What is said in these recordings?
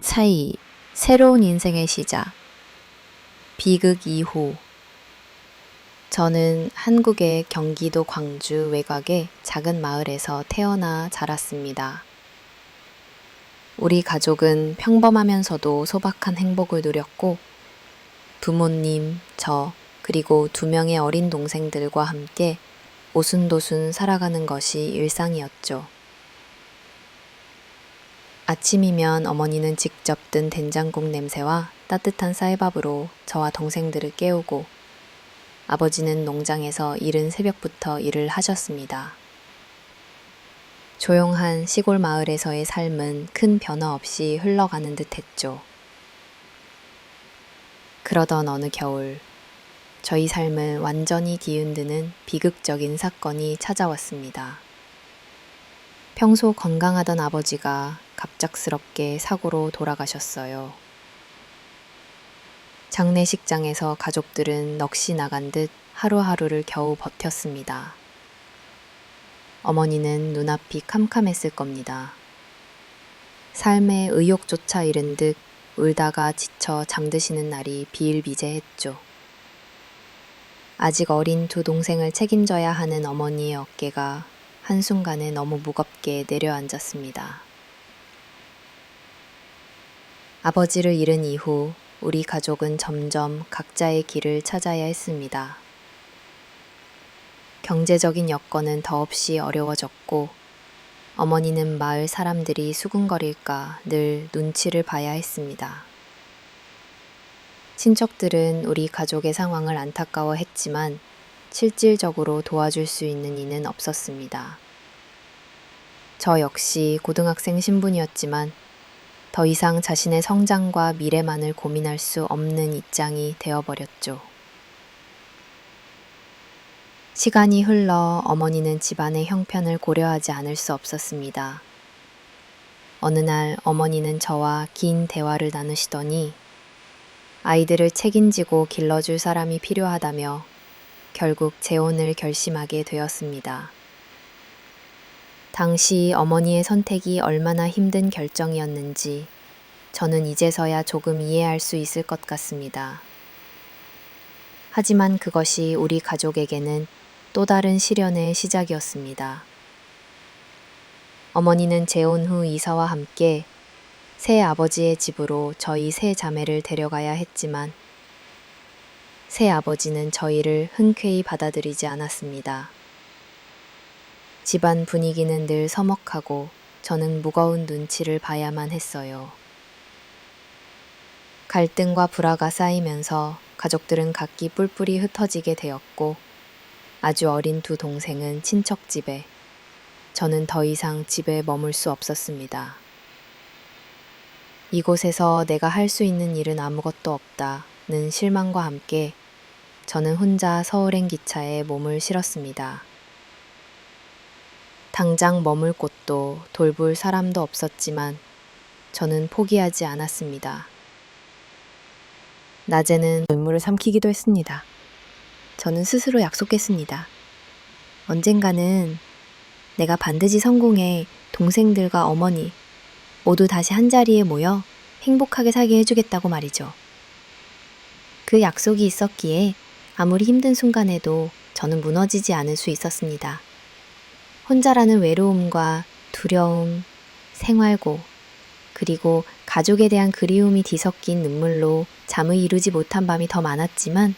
차이, 새로운 인생의 시작, 비극 이후. 저는 한국의 경기도 광주 외곽의 작은 마을에서 태어나 자랐습니다. 우리 가족은 평범하면서도 소박한 행복을 누렸고, 부모님, 저, 그리고 2명의 어린 동생들과 함께 오순도순 살아가는 것이 일상이었죠. 아침이면 어머니는 직접 든 된장국 냄새와 따뜻한 쌀밥으로 저와 동생들을 깨우고, 아버지는 농장에서 이른 새벽부터 일을 하셨습니다. 조용한 시골 마을에서의 삶은 큰 변화 없이 흘러가는 듯 했죠. 그러던 어느 겨울, 저희 삶을 완전히 뒤흔드는 비극적인 사건이 찾아왔습니다. 평소 건강하던 아버지가 갑작스럽게 사고로 돌아가셨어요. 장례식장에서 가족들은 넋이 나간 듯 하루하루를 겨우 버텼습니다. 어머니는 눈앞이 캄캄했을 겁니다. 삶의 의욕조차 잃은 듯 울다가 지쳐 잠드시는 날이 비일비재했죠. 아직 어린 2 동생을 책임져야 하는 어머니의 어깨가 한순간에 너무 무겁게 내려앉았습니다. 아버지를 잃은 이후 우리 가족은 점점 각자의 길을 찾아야 했습니다. 경제적인 여건은 더없이 어려워졌고, 어머니는 마을 사람들이 수군거릴까 늘 눈치를 봐야 했습니다. 친척들은 우리 가족의 상황을 안타까워했지만 실질적으로 도와줄 수 있는 이는 없었습니다. 저 역시 고등학생 신분이었지만 더 이상 자신의 성장과 미래만을 고민할 수 없는 입장이 되어버렸죠. 시간이 흘러 어머니는 집안의 형편을 고려하지 않을 수 없었습니다. 어느 날 어머니는 저와 긴 대화를 나누시더니 아이들을 책임지고 길러줄 사람이 필요하다며 결국 재혼을 결심하게 되었습니다. 당시 어머니의 선택이 얼마나 힘든 결정이었는지 저는 이제서야 조금 이해할 수 있을 것 같습니다. 하지만 그것이 우리 가족에게는 또 다른 시련의 시작이었습니다. 어머니는 재혼 후 이사와 함께 새 아버지의 집으로 저희 3 자매를 데려가야 했지만 새 아버지는 저희를 흔쾌히 받아들이지 않았습니다. 집안 분위기는 늘 서먹하고 저는 무거운 눈치를 봐야만 했어요. 갈등과 불화가 쌓이면서 가족들은 각기 뿔뿔이 흩어지게 되었고, 아주 어린 2 동생은 친척 집에, 저는 더 이상 집에 머물 수 없었습니다. 이곳에서 내가 할 수 있는 일은 아무것도 없다는 실망과 함께 저는 혼자 서울행 기차에 몸을 실었습니다. 당장 머물 곳도 돌볼 사람도 없었지만 저는 포기하지 않았습니다. 낮에는 눈물을 삼키기도 했습니다. 저는 스스로 약속했습니다. 언젠가는 내가 반드시 성공해 동생들과 어머니 모두 다시 한자리에 모여 행복하게 살게 해주겠다고 말이죠. 그 약속이 있었기에 아무리 힘든 순간에도 저는 무너지지 않을 수 있었습니다. 혼자라는 외로움과 두려움, 생활고, 그리고 가족에 대한 그리움이 뒤섞인 눈물로 잠을 이루지 못한 밤이 더 많았지만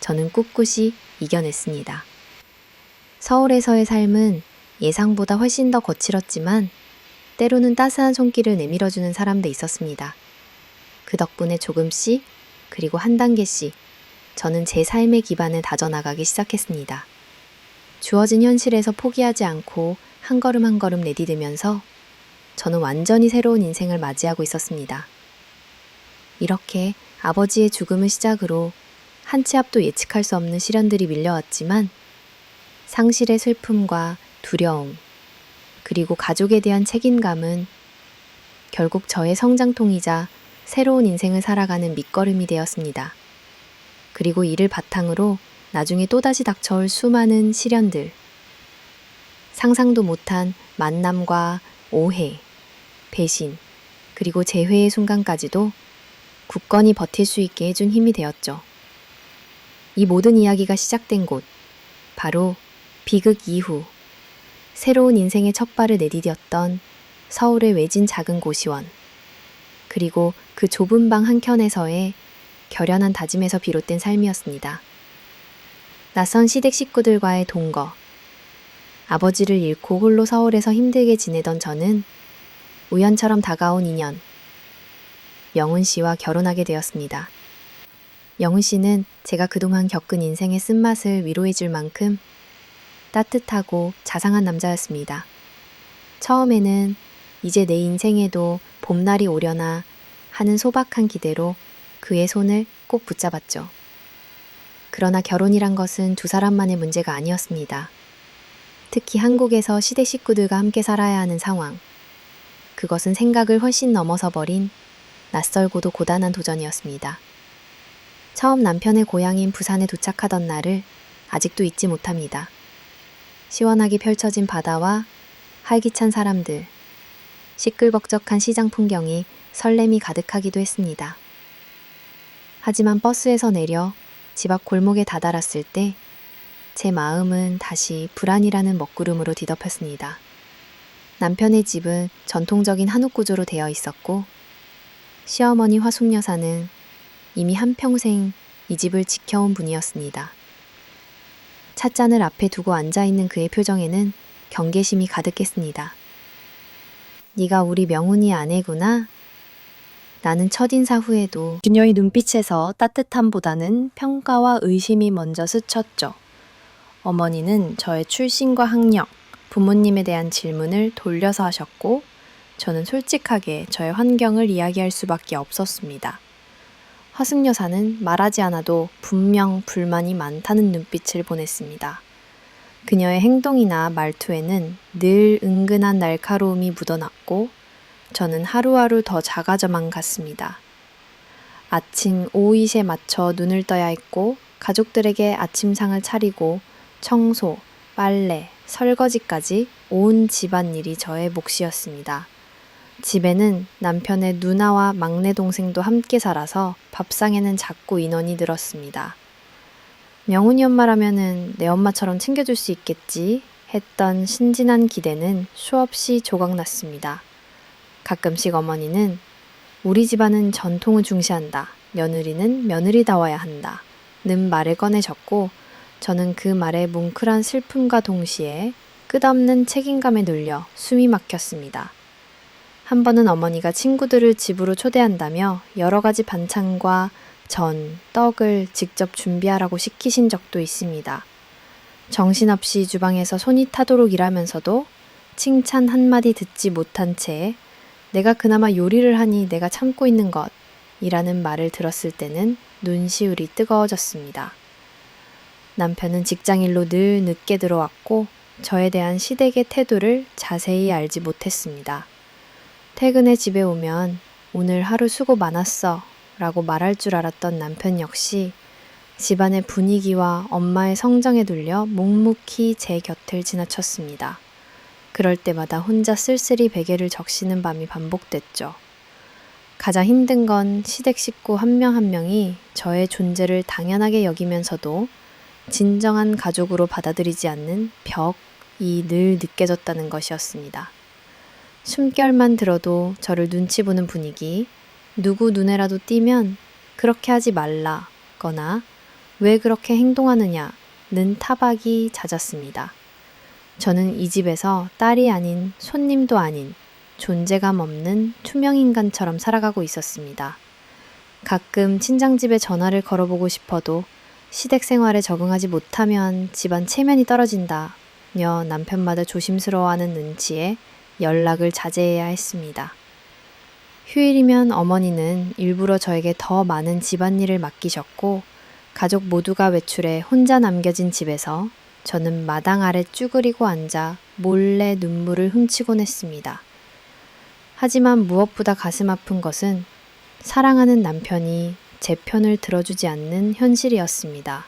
저는 꿋꿋이 이겨냈습니다. 서울에서의 삶은 예상보다 훨씬 더 거칠었지만 때로는 따스한 손길을 내밀어주는 사람도 있었습니다. 그 덕분에 조금씩, 그리고 한 단계씩 저는 제 삶의 기반을 다져나가기 시작했습니다. 주어진 현실에서 포기하지 않고 한 걸음 한 걸음 내디디면서 저는 완전히 새로운 인생을 맞이하고 있었습니다. 이렇게 아버지의 죽음을 시작으로 한 치 앞도 예측할 수 없는 시련들이 밀려왔지만 상실의 슬픔과 두려움, 그리고 가족에 대한 책임감은 결국 저의 성장통이자 새로운 인생을 살아가는 밑거름이 되었습니다. 그리고 이를 바탕으로 나중에 또다시 닥쳐올 수많은 시련들, 상상도 못한 만남과 오해, 배신, 그리고 재회의 순간까지도 굳건히 버틸 수 있게 해준 힘이 되었죠. 이 모든 이야기가 시작된 곳, 바로 비극 이후 새로운 인생의 첫 발을 내디뎠던 서울의 외진 작은 고시원, 그리고 그 좁은 방 한켠에서의 결연한 다짐에서 비롯된 삶이었습니다. 낯선 시댁 식구들과의 동거, 아버지를 잃고 홀로 서울에서 힘들게 지내던 저는 우연처럼 다가온 인연, 영훈 씨와 결혼하게 되었습니다. 영훈 씨는 제가 그동안 겪은 인생의 쓴맛을 위로해 줄 만큼 따뜻하고 자상한 남자였습니다. 처음에는 이제 내 인생에도 봄날이 오려나 하는 소박한 기대로 그의 손을 꼭 붙잡았죠. 그러나 결혼이란 것은 두 사람만의 문제가 아니었습니다. 특히 한국에서 시댁 식구들과 함께 살아야 하는 상황. 그것은 생각을 훨씬 넘어서 버린 낯설고도 고단한 도전이었습니다. 처음 남편의 고향인 부산에 도착하던 날을 아직도 잊지 못합니다. 시원하게 펼쳐진 바다와 활기찬 사람들, 시끌벅적한 시장 풍경이 설렘이 가득하기도 했습니다. 하지만 버스에서 내려 집 앞 골목에 다다랐을 때 제 마음은 다시 불안이라는 먹구름으로 뒤덮였습니다. 남편의 집은 전통적인 한옥 구조로 되어 있었고 시어머니 화숙 여사는 이미 한평생 이 집을 지켜온 분이었습니다. 찻잔을 앞에 두고 앉아있는 그의 표정에는 경계심이 가득했습니다. 네가 우리 명훈이 아내구나. 나는 첫인사 후에도 그녀의 눈빛에서 따뜻함보다는 평가와 의심이 먼저 스쳤죠. 어머니는 저의 출신과 학력, 부모님에 대한 질문을 돌려서 하셨고 저는 솔직하게 저의 환경을 이야기할 수밖에 없었습니다. 화승 여사는 말하지 않아도 분명 불만이 많다는 눈빛을 보냈습니다. 그녀의 행동이나 말투에는 늘 은근한 날카로움이 묻어났고 저는 하루하루 더 작아져만 갔습니다. 아침 오이시에 맞춰 눈을 떠야 했고 가족들에게 아침상을 차리고 청소, 빨래, 설거지까지 온 집안일이 저의 몫이었습니다. 집에는 남편의 누나와 막내 동생도 함께 살아서 밥상에는 자꾸 인원이 늘었습니다. 명훈이 엄마라면은 내 엄마처럼 챙겨줄 수 있겠지 했던 신진한 기대는 수없이 조각났습니다. 가끔씩 어머니는 우리 집안은 전통을 중시한다. 며느리는 며느리다워야 한다. 는 말을 꺼내셨고 저는 그 말에 뭉클한 슬픔과 동시에 끝없는 책임감에 눌려 숨이 막혔습니다. 한 번은 어머니가 친구들을 집으로 초대한다며 여러 가지 반찬과 전, 떡을 직접 준비하라고 시키신 적도 있습니다. 정신없이 주방에서 손이 타도록 일하면서도 칭찬 한마디 듣지 못한 채 내가 그나마 요리를 하니 내가 참고 있는 것이라는 말을 들었을 때는 눈시울이 뜨거워졌습니다. 남편은 직장일로 늘 늦게 들어왔고 저에 대한 시댁의 태도를 자세히 알지 못했습니다. 퇴근해 집에 오면 오늘 하루 수고 많았어 라고 말할 줄 알았던 남편 역시 집안의 분위기와 엄마의 성정에 눌려 묵묵히 제 곁을 지나쳤습니다. 그럴 때마다 혼자 쓸쓸히 베개를 적시는 밤이 반복됐죠. 가장 힘든 건 시댁 식구 한 명 한 명이 저의 존재를 당연하게 여기면서도 진정한 가족으로 받아들이지 않는 벽이 늘 느껴졌다는 것이었습니다. 숨결만 들어도 저를 눈치 보는 분위기, 누구 눈에라도 띄면 그렇게 하지 말라거나 왜 그렇게 행동하느냐는 타박이 잦았습니다. 저는 이 집에서 딸이 아닌 손님도 아닌 존재감 없는 투명인간처럼 살아가고 있었습니다. 가끔 친정집에 전화를 걸어보고 싶어도 시댁 생활에 적응하지 못하면 집안 체면이 떨어진다며 남편마다 조심스러워하는 눈치에 연락을 자제해야 했습니다. 휴일이면 어머니는 일부러 저에게 더 많은 집안일을 맡기셨고 가족 모두가 외출해 혼자 남겨진 집에서 저는 마당 아래 쭈그리고 앉아 몰래 눈물을 훔치곤 했습니다. 하지만 무엇보다 가슴 아픈 것은 사랑하는 남편이 제 편을 들어주지 않는 현실이었습니다.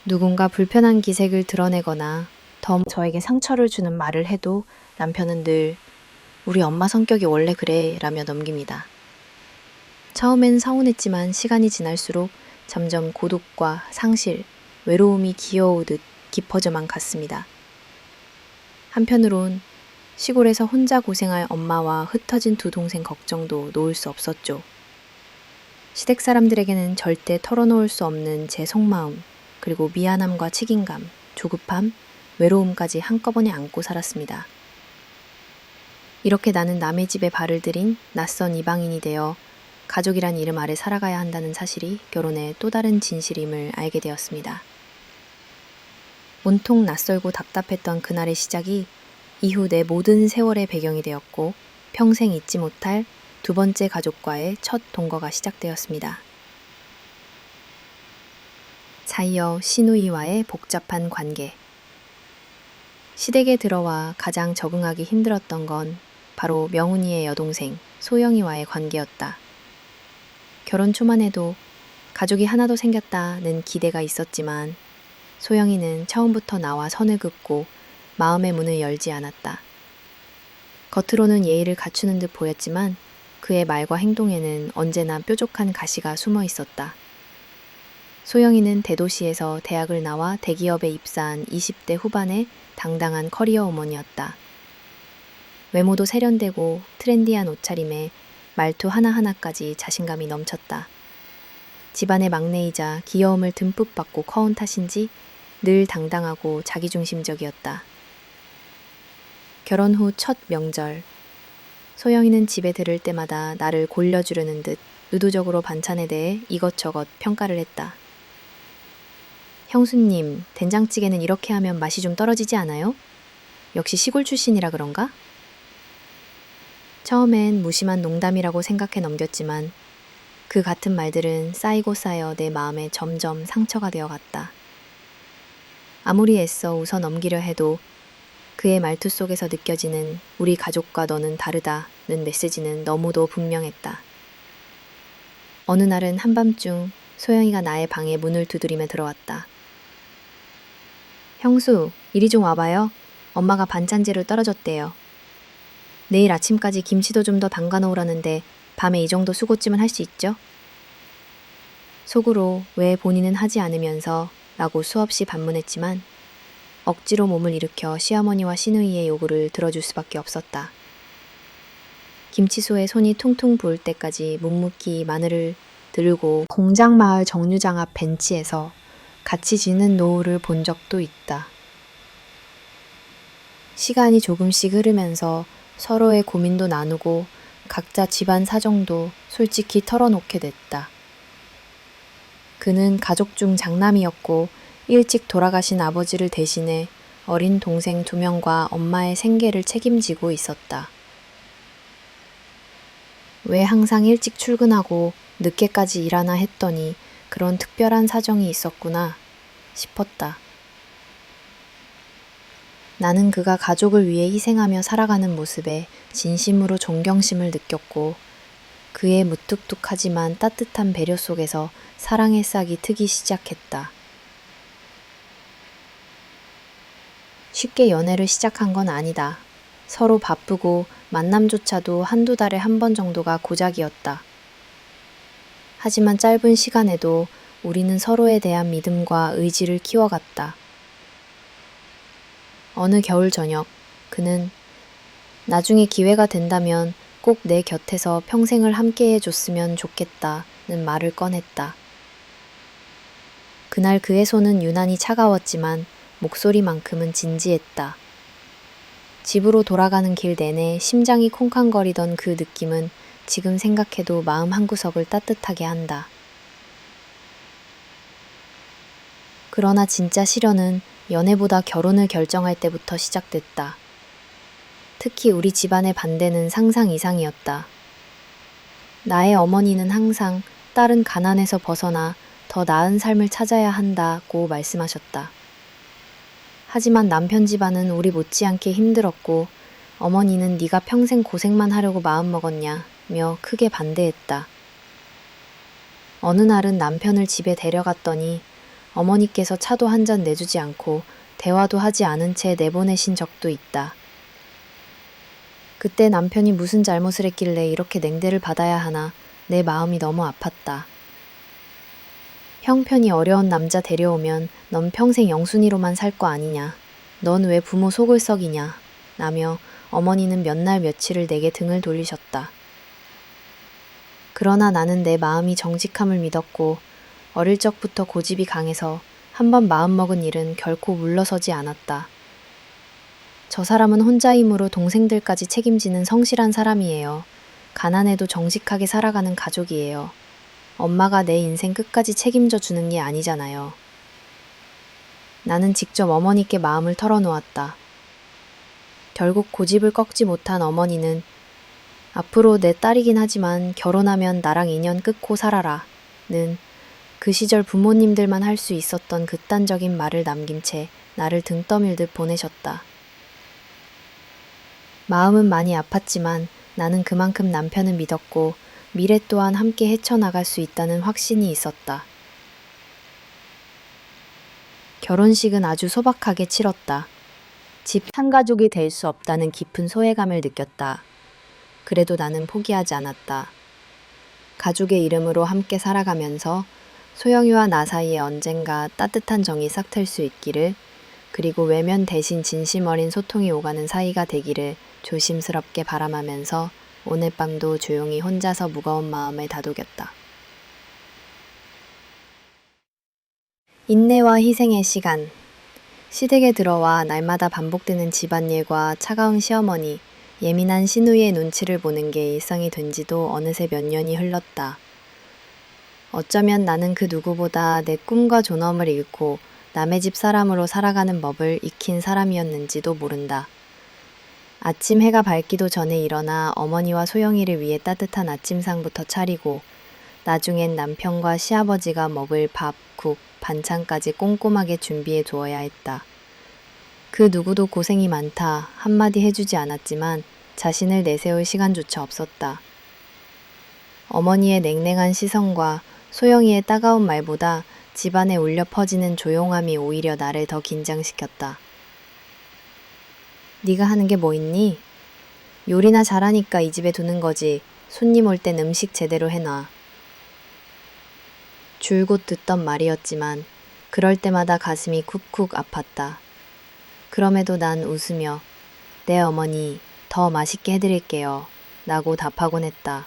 누군가 불편한 기색을 드러내거나 더 저에게 상처를 주는 말을 해도 남편은 늘 우리 엄마 성격이 원래 그래 라며 넘깁니다. 처음엔 서운했지만 시간이 지날수록 점점 고독과 상실, 외로움이 기어오듯 깊어져만 갔습니다. 한편으론 시골에서 혼자 고생할 엄마와 흩어진 두 동생 걱정도 놓을 수 없었죠. 시댁 사람들에게는 절대 털어놓을 수 없는 제 속마음, 그리고 미안함과 책임감, 조급함, 외로움까지 한꺼번에 안고 살았습니다. 이렇게 나는 남의 집에 발을 들인 낯선 이방인이 되어 가족이란 이름 아래 살아가야 한다는 사실이 결혼의 또 다른 진실임을 알게 되었습니다. 온통 낯설고 답답했던 그날의 시작이 이후 내 모든 세월의 배경이 되었고 평생 잊지 못할 두 번째 가족과의 첫 동거가 시작되었습니다. 자이어 시누이와의 복잡한 관계. 시댁에 들어와 가장 적응하기 힘들었던 건 바로 명훈이의 여동생 소영이와의 관계였다. 결혼 초만 해도 가족이 하나 더 생겼다는 기대가 있었지만 소영이는 처음부터 나와 선을 긋고 마음의 문을 열지 않았다. 겉으로는 예의를 갖추는 듯 보였지만 그의 말과 행동에는 언제나 뾰족한 가시가 숨어 있었다. 소영이는 대도시에서 대학을 나와 대기업에 입사한 20대 후반의 당당한 커리어 우먼이었다. 외모도 세련되고 트렌디한 옷차림에 말투 하나하나까지 자신감이 넘쳤다. 집안의 막내이자 귀여움을 듬뿍 받고 커온 탓인지 늘 당당하고 자기중심적이었다. 결혼 후 첫 명절, 소영이는 집에 들을 때마다 나를 골려주려는 듯 의도적으로 반찬에 대해 이것저것 평가를 했다. 형수님, 된장찌개는 이렇게 하면 맛이 좀 떨어지지 않아요? 역시 시골 출신이라 그런가? 처음엔 무심한 농담이라고 생각해 넘겼지만 그 같은 말들은 쌓이고 쌓여 내 마음에 점점 상처가 되어갔다. 아무리 애써 웃어 넘기려 해도 그의 말투 속에서 느껴지는 우리 가족과 너는 다르다는 메시지는 너무도 분명했다. 어느 날은 한밤중 소영이가 나의 방에 문을 두드리며 들어왔다. 형수, 이리 좀 와봐요. 엄마가 반찬재료 떨어졌대요. 내일 아침까지 김치도 좀 더 담가 놓으라는데 밤에 이 정도 수고쯤은 할 수 있죠? 속으로 왜 본인은 하지 않으면서 라고 수없이 반문했지만 억지로 몸을 일으켜 시어머니와 시누이의 요구를 들어줄 수밖에 없었다. 김치소에 손이 퉁퉁 부을 때까지 묵묵히 마늘을 들고 공장마을 정류장 앞 벤치에서 같이 지는 노을을 본 적도 있다. 시간이 조금씩 흐르면서 서로의 고민도 나누고 각자 집안 사정도 솔직히 털어놓게 됐다. 그는 가족 중 장남이었고 일찍 돌아가신 아버지를 대신해 어린 동생 2명과 엄마의 생계를 책임지고 있었다. 왜 항상 일찍 출근하고 늦게까지 일하나 했더니 그런 특별한 사정이 있었구나 싶었다. 나는 그가 가족을 위해 희생하며 살아가는 모습에 진심으로 존경심을 느꼈고 그의 무뚝뚝하지만 따뜻한 배려 속에서 사랑의 싹이 트기 시작했다. 쉽게 연애를 시작한 건 아니다. 서로 바쁘고 만남조차도 한두 달에 한 번 정도가 고작이었다. 하지만 짧은 시간에도 우리는 서로에 대한 믿음과 의지를 키워갔다. 어느 겨울 저녁, 그는 나중에 기회가 된다면 꼭 내 곁에서 평생을 함께 해줬으면 좋겠다는 말을 꺼냈다. 그날 그의 손은 유난히 차가웠지만 목소리만큼은 진지했다. 집으로 돌아가는 길 내내 심장이 콩쾅거리던 그 느낌은 지금 생각해도 마음 한구석을 따뜻하게 한다. 그러나 진짜 시련은 연애보다 결혼을 결정할 때부터 시작됐다. 특히 우리 집안의 반대는 상상 이상이었다. 나의 어머니는 항상 딸은 가난에서 벗어나 더 나은 삶을 찾아야 한다고 말씀하셨다. 하지만 남편 집안은 우리 못지않게 힘들었고 어머니는 네가 평생 고생만 하려고 마음먹었냐며 크게 반대했다. 어느 날은 남편을 집에 데려갔더니 어머니께서 차도 한 잔 내주지 않고 대화도 하지 않은 채 내보내신 적도 있다. 그때 남편이 무슨 잘못을 했길래 이렇게 냉대를 받아야 하나 내 마음이 너무 아팠다. 형편이 어려운 남자 데려오면 넌 평생 영순이로만 살 거 아니냐. 넌 왜 부모 속을 썩이냐. 라며 어머니는 몇 날 며칠을 내게 등을 돌리셨다. 그러나 나는 내 마음이 정직함을 믿었고 어릴 적부터 고집이 강해서 한번 마음먹은 일은 결코 물러서지 않았다. 저 사람은 혼자이므로 동생들까지 책임지는 성실한 사람이에요. 가난해도 정직하게 살아가는 가족이에요. 엄마가 내 인생 끝까지 책임져 주는 게 아니잖아요. 나는 직접 어머니께 마음을 털어놓았다. 결국 고집을 꺾지 못한 어머니는 앞으로 내 딸이긴 하지만 결혼하면 나랑 인연 끊고 살아라 는 그 시절 부모님들만 할 수 있었던 극단적인 말을 남긴 채 나를 등 떠밀듯 보내셨다. 마음은 많이 아팠지만 나는 그만큼 남편을 믿었고 미래 또한 함께 헤쳐나갈 수 있다는 확신이 있었다. 결혼식은 아주 소박하게 치렀다. 집 한 가족이 될 수 없다는 깊은 소외감을 느꼈다. 그래도 나는 포기하지 않았다. 가족의 이름으로 함께 살아가면서 소영이와 나 사이에 언젠가 따뜻한 정이 싹틀 수 있기를, 그리고 외면 대신 진심 어린 소통이 오가는 사이가 되기를 조심스럽게 바람하면서 오늘 밤도 조용히 혼자서 무거운 마음을 다독였다. 인내와 희생의 시간. 시댁에 들어와 날마다 반복되는 집안일과 차가운 시어머니, 예민한 시누이의 눈치를 보는 게 일상이 된 지도 어느새 몇 년이 흘렀다. 어쩌면 나는 그 누구보다 내 꿈과 존엄을 잃고 남의 집 사람으로 살아가는 법을 익힌 사람이었는지도 모른다. 아침 해가 밝기도 전에 일어나 어머니와 소영이를 위해 따뜻한 아침상부터 차리고 나중엔 남편과 시아버지가 먹을 밥, 국, 반찬까지 꼼꼼하게 준비해 두어야 했다. 그 누구도 고생이 많다 한마디 해주지 않았지만 자신을 내세울 시간조차 없었다. 어머니의 냉랭한 시선과 소영이의 따가운 말보다 집안에 울려 퍼지는 조용함이 오히려 나를 더 긴장시켰다. 네가 하는 게 뭐 있니? 요리나 잘하니까 이 집에 두는 거지. 손님 올 땐 음식 제대로 해놔. 줄곧 듣던 말이었지만 그럴 때마다 가슴이 쿡쿡 아팠다. 그럼에도 난 웃으며 네 어머니 더 맛있게 해드릴게요 라고 답하곤 했다.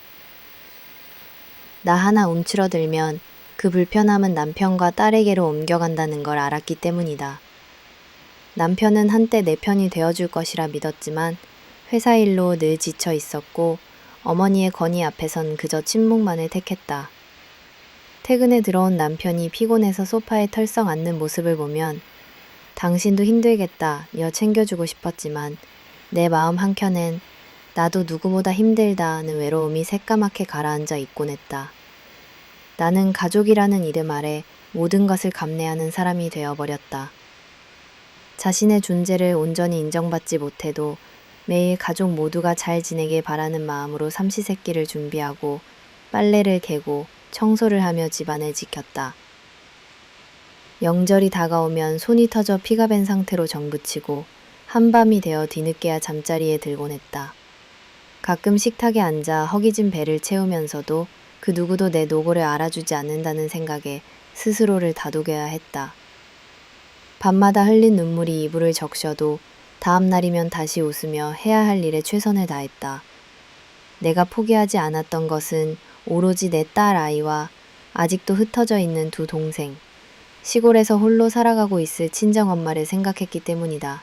나 하나 움츠러들면 그 불편함은 남편과 딸에게로 옮겨간다는 걸 알았기 때문이다. 남편은 한때 내 편이 되어줄 것이라 믿었지만 회사 일로 늘 지쳐 있었고 어머니의 건의 앞에선 그저 침묵만을 택했다. 퇴근에 들어온 남편이 피곤해서 소파에 털썩 앉는 모습을 보면 당신도 힘들겠다며 챙겨주고 싶었지만 내 마음 한켠엔 나도 누구보다 힘들다는 외로움이 새까맣게 가라앉아 있곤 했다. 나는 가족이라는 이름 아래 모든 것을 감내하는 사람이 되어버렸다. 자신의 존재를 온전히 인정받지 못해도 매일 가족 모두가 잘 지내길 바라는 마음으로 삼시세끼를 준비하고 빨래를 개고 청소를 하며 집안을 지켰다. 명절이 다가오면 손이 터져 피가 밴 상태로 정붙이고 한밤이 되어 뒤늦게야 잠자리에 들곤 했다. 가끔 식탁에 앉아 허기진 배를 채우면서도 그 누구도 내 노고를 알아주지 않는다는 생각에 스스로를 다독여야 했다. 밤마다 흘린 눈물이 이불을 적셔도 다음 날이면 다시 웃으며 해야 할 일에 최선을 다했다. 내가 포기하지 않았던 것은 오로지 내 딸 아이와 아직도 흩어져 있는 두 동생, 시골에서 홀로 살아가고 있을 친정엄마를 생각했기 때문이다.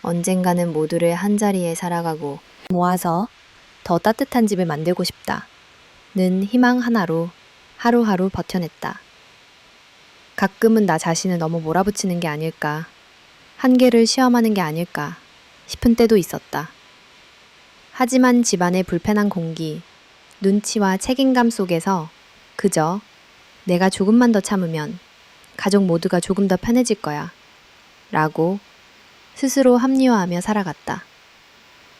언젠가는 모두를 한자리에 살아가고 모아서 더 따뜻한 집을 만들고 싶다. 는 희망 하나로 하루하루 버텨냈다. 가끔은 나 자신을 너무 몰아붙이는 게 아닐까, 한계를 시험하는 게 아닐까 싶은 때도 있었다. 하지만 집안의 불편한 공기, 눈치와 책임감 속에서 그저 내가 조금만 더 참으면 가족 모두가 조금 더 편해질 거야 라고 스스로 합리화하며 살아갔다.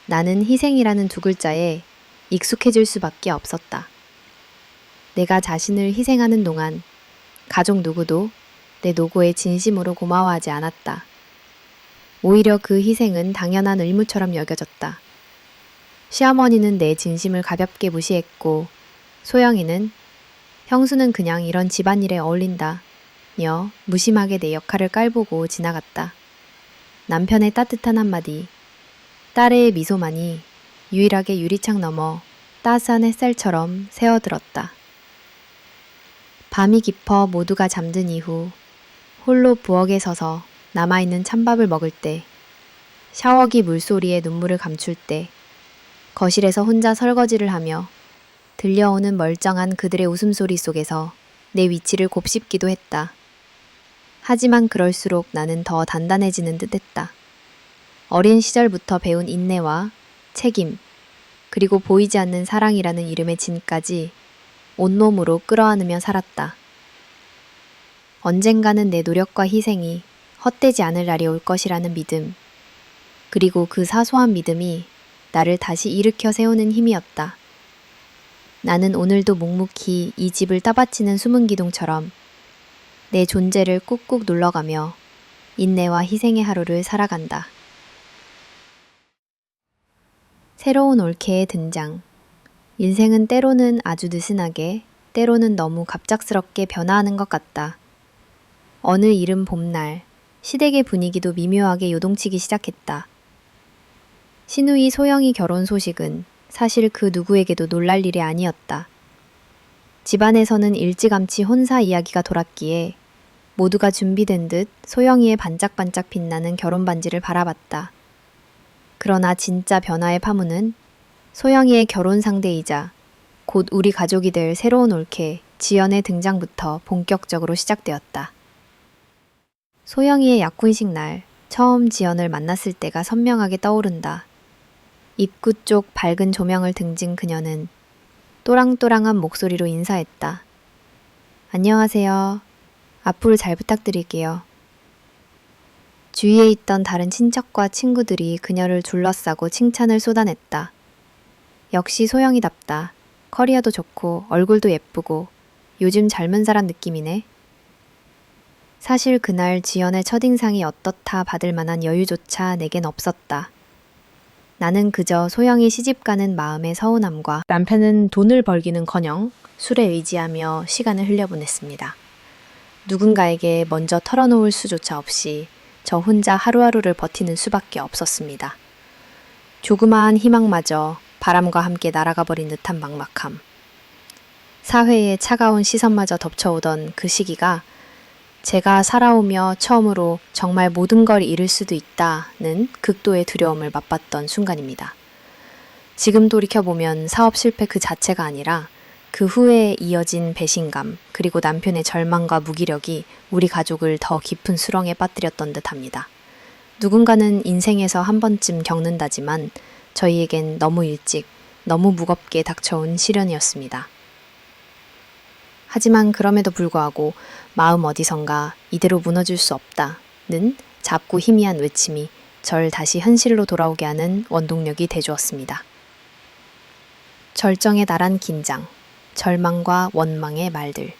나는 희생이라는 두 글자에 익숙해질 수밖에 없었다. 내가 자신을 희생하는 동안 가족 누구도 내 노고에 진심으로 고마워하지 않았다. 오히려 그 희생은 당연한 의무처럼 여겨졌다. 시어머니는 내 진심을 가볍게 무시했고 소영이는 형수는 그냥 이런 집안일에 어울린다 며 무심하게 내 역할을 깔보고 지나갔다. 남편의 따뜻한 한마디, 딸의 미소만이 유일하게 유리창 너머 따스한 햇살처럼 새어들었다. 밤이 깊어 모두가 잠든 이후 홀로 부엌에 서서 남아있는 찬밥을 먹을 때, 샤워기 물소리에 눈물을 감출 때, 거실에서 혼자 설거지를 하며 들려오는 멀쩡한 그들의 웃음소리 속에서 내 위치를 곱씹기도 했다. 하지만 그럴수록 나는 더 단단해지는 듯했다. 어린 시절부터 배운 인내와 책임, 그리고 보이지 않는 사랑이라는 이름의 진까지 온몸으로 끌어안으며 살았다. 언젠가는 내 노력과 희생이 헛되지 않을 날이 올 것이라는 믿음, 그리고 그 사소한 믿음이 나를 다시 일으켜 세우는 힘이었다. 나는 오늘도 묵묵히 이 집을 따받치는 숨은 기둥처럼 내 존재를 꾹꾹 눌러가며 인내와 희생의 하루를 살아간다. 새로운 올케의 등장. 인생은 때로는 아주 느슨하게, 때로는 너무 갑작스럽게 변화하는 것 같다. 어느 이른 봄날, 시댁의 분위기도 미묘하게 요동치기 시작했다. 시누이 소영이 결혼 소식은 사실 그 누구에게도 놀랄 일이 아니었다. 집안에서는 일찌감치 혼사 이야기가 돌았기에 모두가 준비된 듯 소영이의 반짝반짝 빛나는 결혼 반지를 바라봤다. 그러나 진짜 변화의 파문은 소영이의 결혼 상대이자 곧 우리 가족이 될 새로운 올케 지연의 등장부터 본격적으로 시작되었다. 소영이의 약혼식 날 처음 지연을 만났을 때가 선명하게 떠오른다. 입구 쪽 밝은 조명을 등진 그녀는 또랑또랑한 목소리로 인사했다. 안녕하세요. 앞으로 잘 부탁드릴게요. 주위에 있던 다른 친척과 친구들이 그녀를 둘러싸고 칭찬을 쏟아냈다. 역시 소영이답다. 커리어도 좋고 얼굴도 예쁘고 요즘 젊은 사람 느낌이네. 사실 그날 지연의 첫인상이 어떻다 받을 만한 여유조차 내겐 없었다. 나는 그저 소영이 시집가는 마음의 서운함과 남편은 돈을 벌기는커녕 술에 의지하며 시간을 흘려보냈습니다. 누군가에게 먼저 털어놓을 수조차 없이 저 혼자 하루하루를 버티는 수밖에 없었습니다. 조그마한 희망마저 바람과 함께 날아가 버린 듯한 막막함. 사회의 차가운 시선마저 덮쳐오던 그 시기가 제가 살아오며 처음으로 정말 모든 걸 잃을 수도 있다는 극도의 두려움을 맛봤던 순간입니다. 지금 돌이켜보면 사업 실패 그 자체가 아니라 그 후에 이어진 배신감 그리고 남편의 절망과 무기력이 우리 가족을 더 깊은 수렁에 빠뜨렸던 듯합니다. 누군가는 인생에서 한 번쯤 겪는다지만 저희에겐 너무 일찍, 너무 무겁게 닥쳐온 시련이었습니다. 하지만 그럼에도 불구하고 마음 어디선가 이대로 무너질 수 없다는 작고 희미한 외침이 절 다시 현실로 돌아오게 하는 원동력이 돼주었습니다. 절정에 달한 긴장, 절망과 원망의 말들.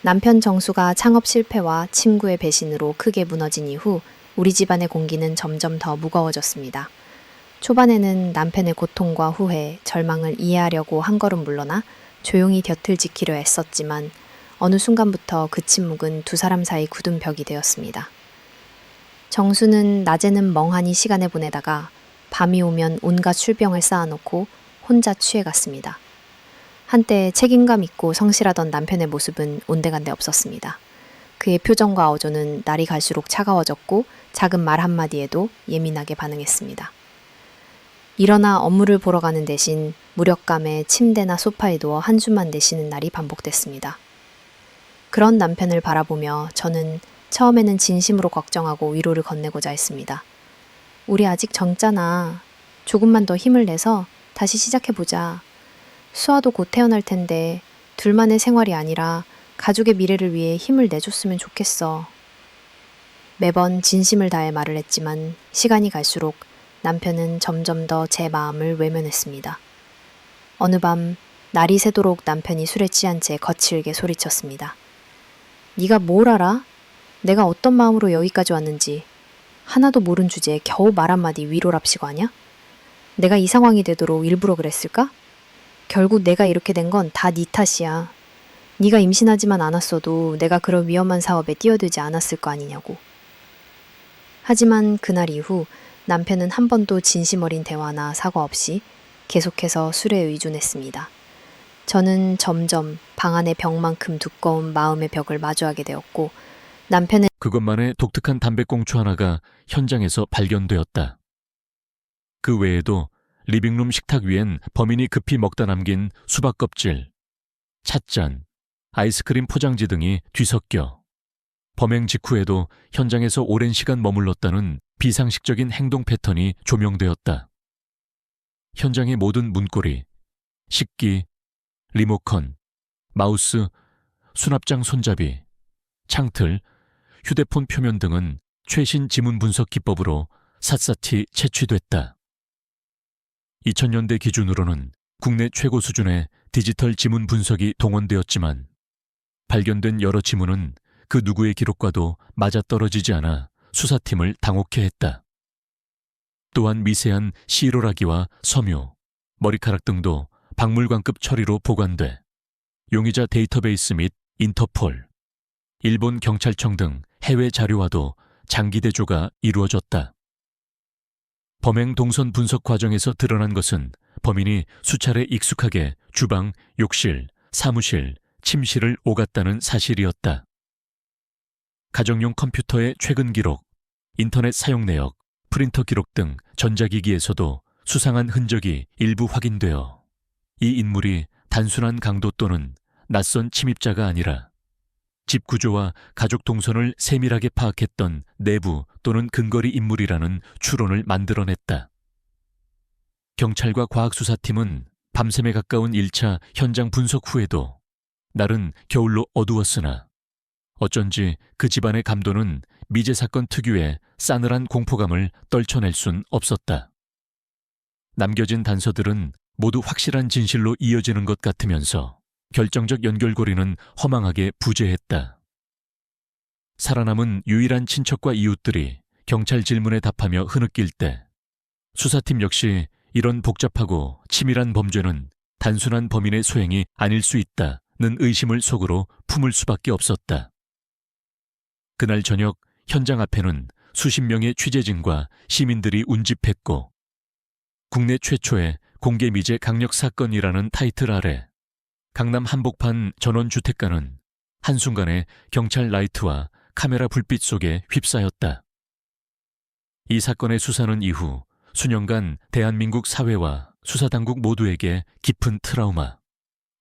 남편 정수가 창업 실패와 친구의 배신으로 크게 무너진 이후 우리 집안의 공기는 점점 더 무거워졌습니다. 초반에는 남편의 고통과 후회, 절망을 이해하려고 한 걸음 물러나 조용히 곁을 지키려 애썼지만 어느 순간부터 그 침묵은 두 사람 사이 굳은 벽이 되었습니다. 정수는 낮에는 멍하니 시간을 보내다가 밤이 오면 온갖 술병을 쌓아놓고 혼자 취해갔습니다. 한때 책임감 있고 성실하던 남편의 모습은 온데간데 없었습니다. 그의 표정과 어조는 날이 갈수록 차가워졌고 작은 말 한마디에도 예민하게 반응했습니다. 일어나 업무를 보러 가는 대신 무력감에 침대나 소파에 누워 한숨만 내쉬는 날이 반복됐습니다. 그런 남편을 바라보며 저는 처음에는 진심으로 걱정하고 위로를 건네고자 했습니다. 우리 아직 젊잖아. 조금만 더 힘을 내서 다시 시작해보자. 수아도 곧 태어날 텐데 둘만의 생활이 아니라 가족의 미래를 위해 힘을 내줬으면 좋겠어. 매번 진심을 다해 말을 했지만 시간이 갈수록 남편은 점점 더 제 마음을 외면했습니다. 어느 밤 날이 새도록 남편이 술에 취한 채 거칠게 소리쳤습니다. 네가 뭘 알아? 내가 어떤 마음으로 여기까지 왔는지 하나도 모른 주제에 겨우 말 한마디 위로랍시고 하냐? 내가 이 상황이 되도록 일부러 그랬을까? 결국 내가 이렇게 된 건 다 네 탓이야. 네가 임신하지만 않았어도 내가 그런 위험한 사업에 뛰어들지 않았을 거 아니냐고. 하지만 그날 이후 남편은 한 번도 진심 어린 대화나 사과 없이 계속해서 술에 의존했습니다. 저는 점점 방 안의 벽만큼 두꺼운 마음의 벽을 마주하게 되었고 남편은 그것만의 독특한 담배꽁초 하나가 현장에서 발견되었다. 그 외에도 리빙룸 식탁 위엔 범인이 급히 먹다 남긴 수박 껍질, 찻잔, 아이스크림 포장지 등이 뒤섞여 범행 직후에도 현장에서 오랜 시간 머물렀다는 비상식적인 행동 패턴이 조명되었다. 현장의 모든 문고리, 식기, 리모컨, 마우스, 수납장 손잡이, 창틀, 휴대폰 표면 등은 최신 지문 분석 기법으로 샅샅이 채취됐다. 2000년대 기준으로는 국내 최고 수준의 디지털 지문 분석이 동원되었지만 발견된 여러 지문은 그 누구의 기록과도 맞아떨어지지 않아 수사팀을 당혹해 했다. 또한 미세한 시로라기와 섬유, 머리카락 등도 박물관급 처리로 보관돼 용의자 데이터베이스 및 인터폴, 일본 경찰청 등 해외 자료와도 장기 대조가 이루어졌다. 범행 동선 분석 과정에서 드러난 것은 범인이 수차례 익숙하게 주방, 욕실, 사무실, 침실을 오갔다는 사실이었다. 가정용 컴퓨터의 최근 기록, 인터넷 사용 내역, 프린터 기록 등 전자기기에서도 수상한 흔적이 일부 확인되어 이 인물이 단순한 강도 또는 낯선 침입자가 아니라 집 구조와 가족 동선을 세밀하게 파악했던 내부 또는 근거리 인물이라는 추론을 만들어냈다. 경찰과 과학수사팀은 밤샘에 가까운 1차 현장 분석 후에도 날은 겨울로 어두웠으나 어쩐지 그 집안의 감도는 미제 사건 특유의 싸늘한 공포감을 떨쳐낼 순 없었다. 남겨진 단서들은 모두 확실한 진실로 이어지는 것 같으면서 결정적 연결고리는 허망하게 부재했다. 살아남은 유일한 친척과 이웃들이 경찰 질문에 답하며 흐느낄 때 수사팀 역시 이런 복잡하고 치밀한 범죄는 단순한 범인의 소행이 아닐 수 있다는 의심을 속으로 품을 수밖에 없었다. 그날 저녁 현장 앞에는 수십 명의 취재진과 시민들이 운집했고 국내 최초의 공개 미제 강력 사건이라는 타이틀 아래 강남 한복판 전원주택가는 한순간에 경찰 라이트와 카메라 불빛 속에 휩싸였다. 이 사건의 수사는 이후 수년간 대한민국 사회와 수사당국 모두에게 깊은 트라우마,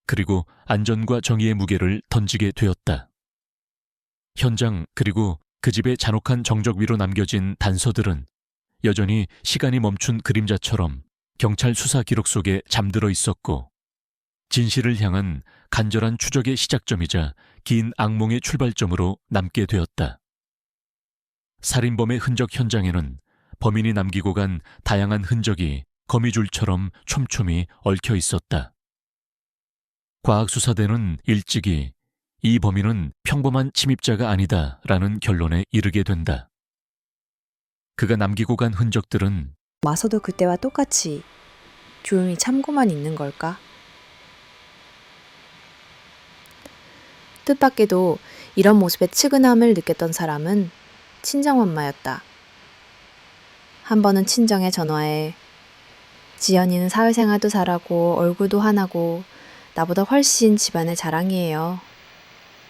그리고 안전과 정의의 무게를 던지게 되었다. 현장 그리고 그 집의 잔혹한 정적 위로 남겨진 단서들은 여전히 시간이 멈춘 그림자처럼 경찰 수사 기록 속에 잠들어 있었고 진실을 향한 간절한 추적의 시작점이자 긴 악몽의 출발점으로 남게 되었다. 살인범의 흔적 현장에는 범인이 남기고 간 다양한 흔적이 거미줄처럼 촘촘히 얽혀 있었다. 과학수사대는 일찍이 이 범인은 평범한 침입자가 아니다라는 결론에 이르게 된다. 그가 남기고 간 흔적들은 와서도 그때와 똑같이 조용히 참고만 있는 걸까? 뜻밖에도 이런 모습에 측은함을 느꼈던 사람은 친정엄마였다. 한 번은 친정에 전화해 지연이는 사회생활도 잘하고 얼굴도 환하고 나보다 훨씬 집안의 자랑이에요.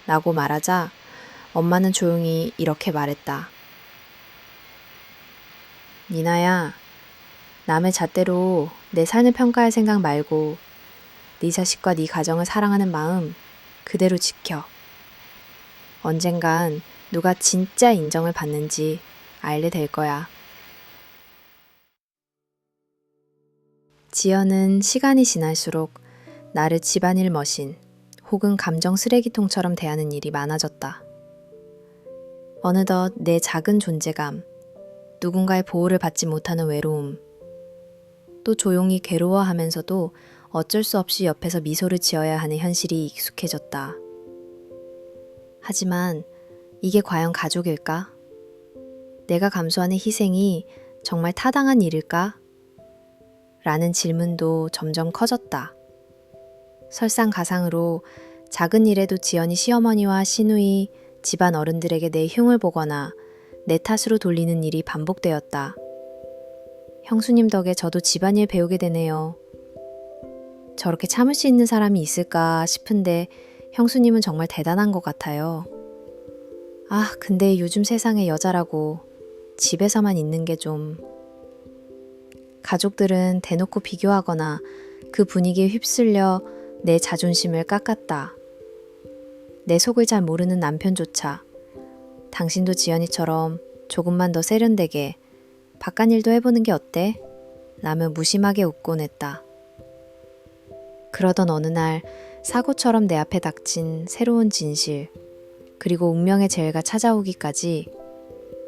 라고 말하자 엄마는 조용히 이렇게 말했다. 니나야, 남의 잣대로 내 삶을 평가할 생각 말고 네 자식과 네 가정을 사랑하는 마음 그대로 지켜. 언젠간 누가 진짜 인정을 받는지 알게 될 거야. 지연은 시간이 지날수록 나를 집안일 머신 혹은 감정 쓰레기통처럼 대하는 일이 많아졌다. 어느덧 내 작은 존재감, 누군가의 보호를 받지 못하는 외로움, 또 조용히 괴로워하면서도 어쩔 수 없이 옆에서 미소를 지어야 하는 현실이 익숙해졌다. 하지만 이게 과연 가족일까? 내가 감수하는 희생이 정말 타당한 일일까? 라는 질문도 점점 커졌다. 설상가상으로 작은 일에도 지연이 시어머니와 시누이, 집안 어른들에게 내 흉을 보거나 내 탓으로 돌리는 일이 반복되었다. 형수님 덕에 저도 집안일 배우게 되네요. 저렇게 참을 수 있는 사람이 있을까 싶은데 형수님은 정말 대단한 것 같아요. 아, 근데 요즘 세상에 여자라고 집에서만 있는 게 좀... 가족들은 대놓고 비교하거나 그 분위기에 휩쓸려 내 자존심을 깎았다. 내 속을 잘 모르는 남편조차 당신도 지연이처럼 조금만 더 세련되게 바깥일도 해보는 게 어때? 라며 무심하게 웃곤 했다. 그러던 어느 날 사고처럼 내 앞에 닥친 새로운 진실, 그리고 운명의 재해가 찾아오기까지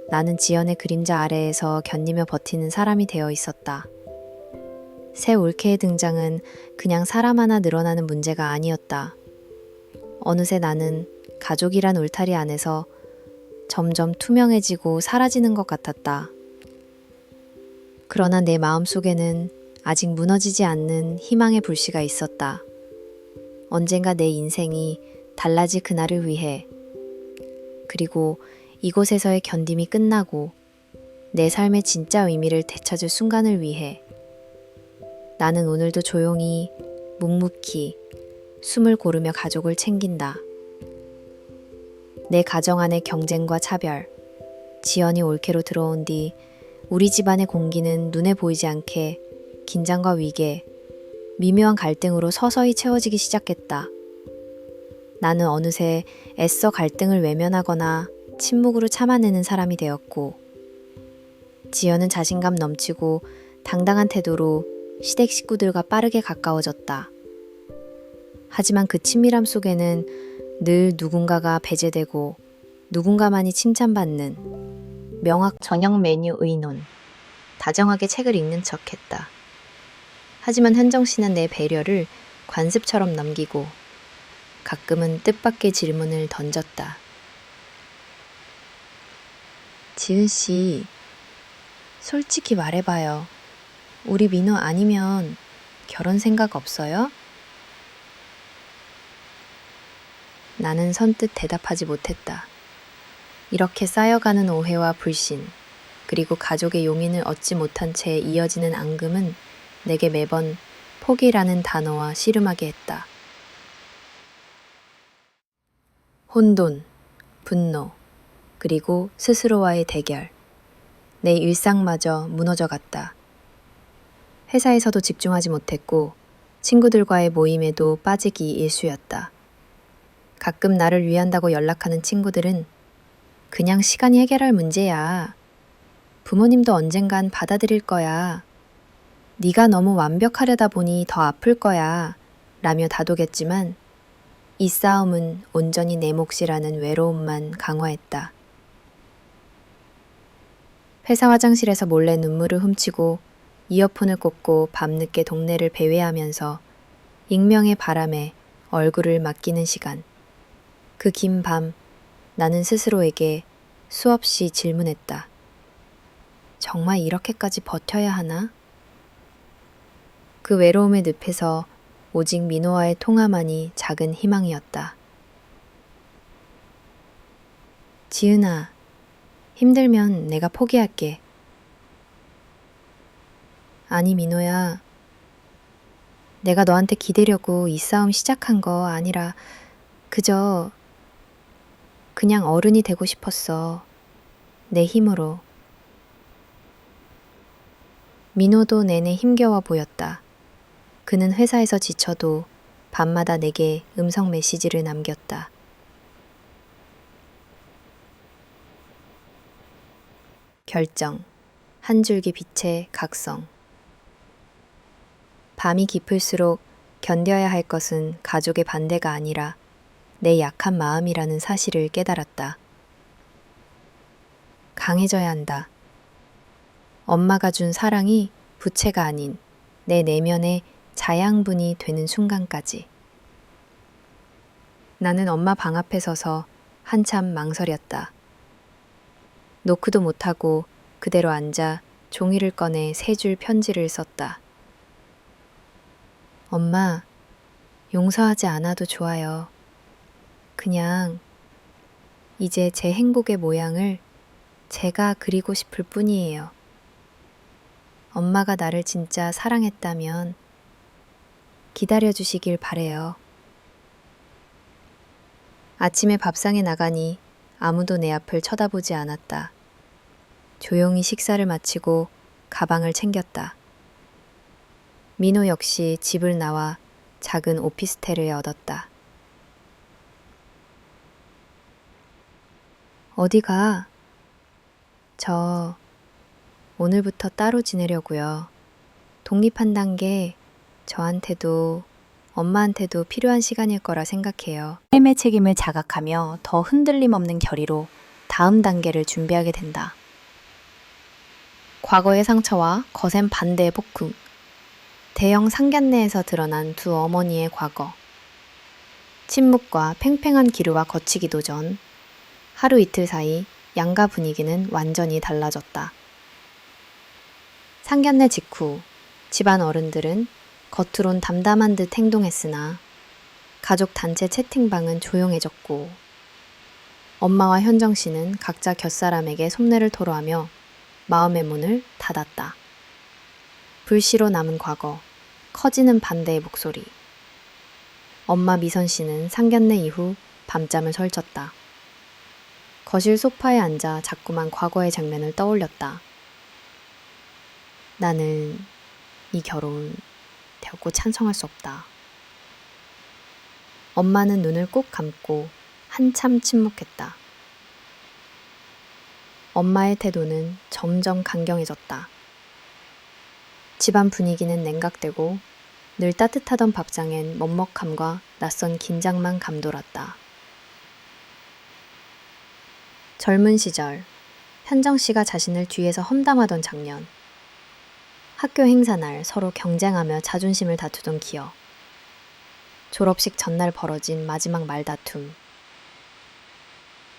나는 지연의 그림자 아래에서 견디며 버티는 사람이 되어 있었다. 새 올케의 등장은 그냥 사람 하나 늘어나는 문제가 아니었다. 어느새 나는 가족이란 울타리 안에서 점점 투명해지고 사라지는 것 같았다. 그러나 내 마음속에는 아직 무너지지 않는 희망의 불씨가 있었다. 언젠가 내 인생이 달라질 그날을 위해, 그리고 이곳에서의 견딤이 끝나고 내 삶의 진짜 의미를 되찾을 순간을 위해 나는 오늘도 조용히 묵묵히 숨을 고르며 가족을 챙긴다. 내 가정 안의 경쟁과 차별, 지연이 올케로 들어온 뒤 우리 집안의 공기는 눈에 보이지 않게 긴장과 위계, 미묘한 갈등으로 서서히 채워지기 시작했다. 나는 어느새 애써 갈등을 외면하거나 침묵으로 참아내는 사람이 되었고, 지연은 자신감 넘치고 당당한 태도로 시댁 식구들과 빠르게 가까워졌다. 하지만 그 친밀함 속에는 늘 누군가가 배제되고 누군가만이 칭찬받는 명확 저녁 메뉴 의논, 다정하게 책을 읽는 척했다. 하지만 현정 씨는 내 배려를 관습처럼 넘기고 가끔은 뜻밖의 질문을 던졌다. 지은 씨, 솔직히 말해봐요. 우리 민호 아니면 결혼 생각 없어요? 나는 선뜻 대답하지 못했다. 이렇게 쌓여가는 오해와 불신, 그리고 가족의 용인을 얻지 못한 채 이어지는 앙금은 내게 매번 포기라는 단어와 씨름하게 했다. 혼돈, 분노, 그리고 스스로와의 대결. 내 일상마저 무너져갔다. 회사에서도 집중하지 못했고 친구들과의 모임에도 빠지기 일쑤였다. 가끔 나를 위한다고 연락하는 친구들은 그냥 시간이 해결할 문제야. 부모님도 언젠간 받아들일 거야. 네가 너무 완벽하려다 보니 더 아플 거야. 라며 다독였지만 이 싸움은 온전히 내 몫이라는 외로움만 강화했다. 회사 화장실에서 몰래 눈물을 훔치고 이어폰을 꽂고 밤늦게 동네를 배회하면서 익명의 바람에 얼굴을 맡기는 시간. 그 긴 밤 나는 스스로에게 수없이 질문했다. 정말 이렇게까지 버텨야 하나? 그 외로움의 늪에서 오직 민호와의 통화만이 작은 희망이었다. 지은아, 힘들면 내가 포기할게. 아니 민호야, 내가 너한테 기대려고 이 싸움 시작한 거 아니라 그저 그냥 어른이 되고 싶었어. 내 힘으로. 민호도 내내 힘겨워 보였다. 그는 회사에서 지쳐도 밤마다 내게 음성 메시지를 남겼다. 결정. 한 줄기 빛의 각성. 밤이 깊을수록 견뎌야 할 것은 가족의 반대가 아니라 내 약한 마음이라는 사실을 깨달았다. 강해져야 한다. 엄마가 준 사랑이 부채가 아닌 내 내면의 자양분이 되는 순간까지. 나는 엄마 방 앞에 서서 한참 망설였다. 노크도 못하고 그대로 앉아 종이를 꺼내 세 줄 편지를 썼다. 엄마, 용서하지 않아도 좋아요. 그냥 이제 제 행복의 모양을 제가 그리고 싶을 뿐이에요. 엄마가 나를 진짜 사랑했다면 기다려주시길 바래요. 아침에 밥상에 나가니 아무도 내 앞을 쳐다보지 않았다. 조용히 식사를 마치고 가방을 챙겼다. 민호 역시 집을 나와 작은 오피스텔을 얻었다. 어디 가? 저 오늘부터 따로 지내려고요. 독립한단 게 저한테도 엄마한테도 필요한 시간일 거라 생각해요. 삶의 책임을 자각하며 더 흔들림 없는 결의로 다음 단계를 준비하게 된다. 과거의 상처와 거센 반대의 폭풍, 대형 상견례에서 드러난 두 어머니의 과거, 침묵과 팽팽한 기류와 거치기도 전 하루 이틀 사이 양가 분위기는 완전히 달라졌다. 상견례 직후 집안 어른들은 겉으론 담담한 듯 행동했으나 가족 단체 채팅방은 조용해졌고 엄마와 현정 씨는 각자 곁사람에게 속내를 토로하며 마음의 문을 닫았다. 불씨로 남은 과거, 커지는 반대의 목소리. 엄마 미선 씨는 상견례 이후 밤잠을 설쳤다. 거실 소파에 앉아 자꾸만 과거의 장면을 떠올렸다. 나는 이 결혼 결코 찬성할 수 없다. 엄마는 눈을 꼭 감고 한참 침묵했다. 엄마의 태도는 점점 강경해졌다. 집안 분위기는 냉각되고 늘 따뜻하던 밥상엔 먹먹함과 낯선 긴장만 감돌았다. 젊은 시절, 현정 씨가 자신을 뒤에서 험담하던 장면. 학교 행사날 서로 경쟁하며 자존심을 다투던 기억. 졸업식 전날 벌어진 마지막 말다툼.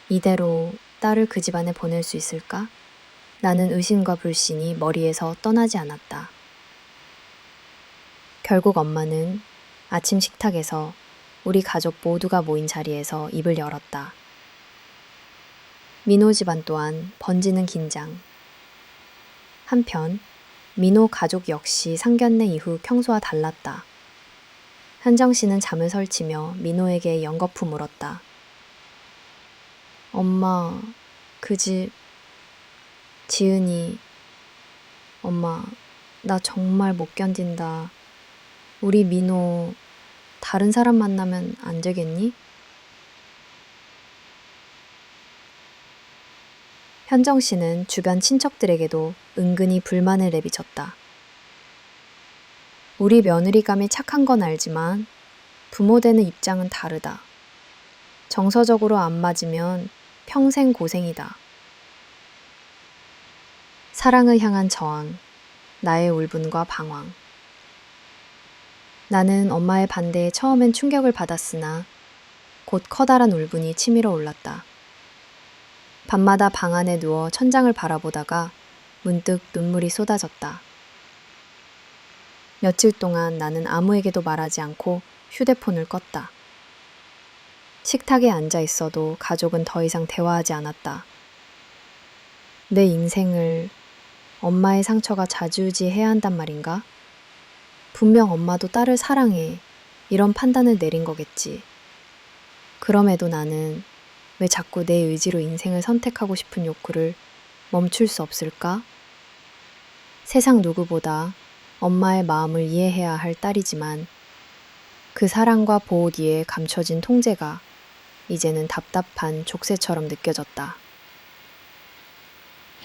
이대로 딸을 그 집안에 보낼 수 있을까? 나는 의심과 불신이 머리에서 떠나지 않았다. 결국 엄마는 아침 식탁에서 우리 가족 모두가 모인 자리에서 입을 열었다. 민호 집안 또한 번지는 긴장. 한편 민호 가족 역시 상견례 이후 평소와 달랐다. 현정 씨는 잠을 설치며 민호에게 연거푸 물었다. 엄마, 그 집, 지은이, 엄마, 나 정말 못 견딘다. 우리 민호, 다른 사람 만나면 안 되겠니? 현정 씨는 주변 친척들에게도 은근히 불만을 내비쳤다. 우리 며느리감이 착한 건 알지만 부모 되는 입장은 다르다. 정서적으로 안 맞으면 평생 고생이다. 사랑을 향한 저항, 나의 울분과 방황. 나는 엄마의 반대에 처음엔 충격을 받았으나 곧 커다란 울분이 치밀어 올랐다. 밤마다 방 안에 누워 천장을 바라보다가 문득 눈물이 쏟아졌다. 며칠 동안 나는 아무에게도 말하지 않고 휴대폰을 껐다. 식탁에 앉아 있어도 가족은 더 이상 대화하지 않았다. 내 인생을 엄마의 상처가 좌지우지해야 한단 말인가? 분명 엄마도 딸을 사랑해. 이런 판단을 내린 거겠지. 그럼에도 나는 왜 자꾸 내 의지로 인생을 선택하고 싶은 욕구를 멈출 수 없을까? 세상 누구보다 엄마의 마음을 이해해야 할 딸이지만 그 사랑과 보호 뒤에 감춰진 통제가 이제는 답답한 족쇄처럼 느껴졌다.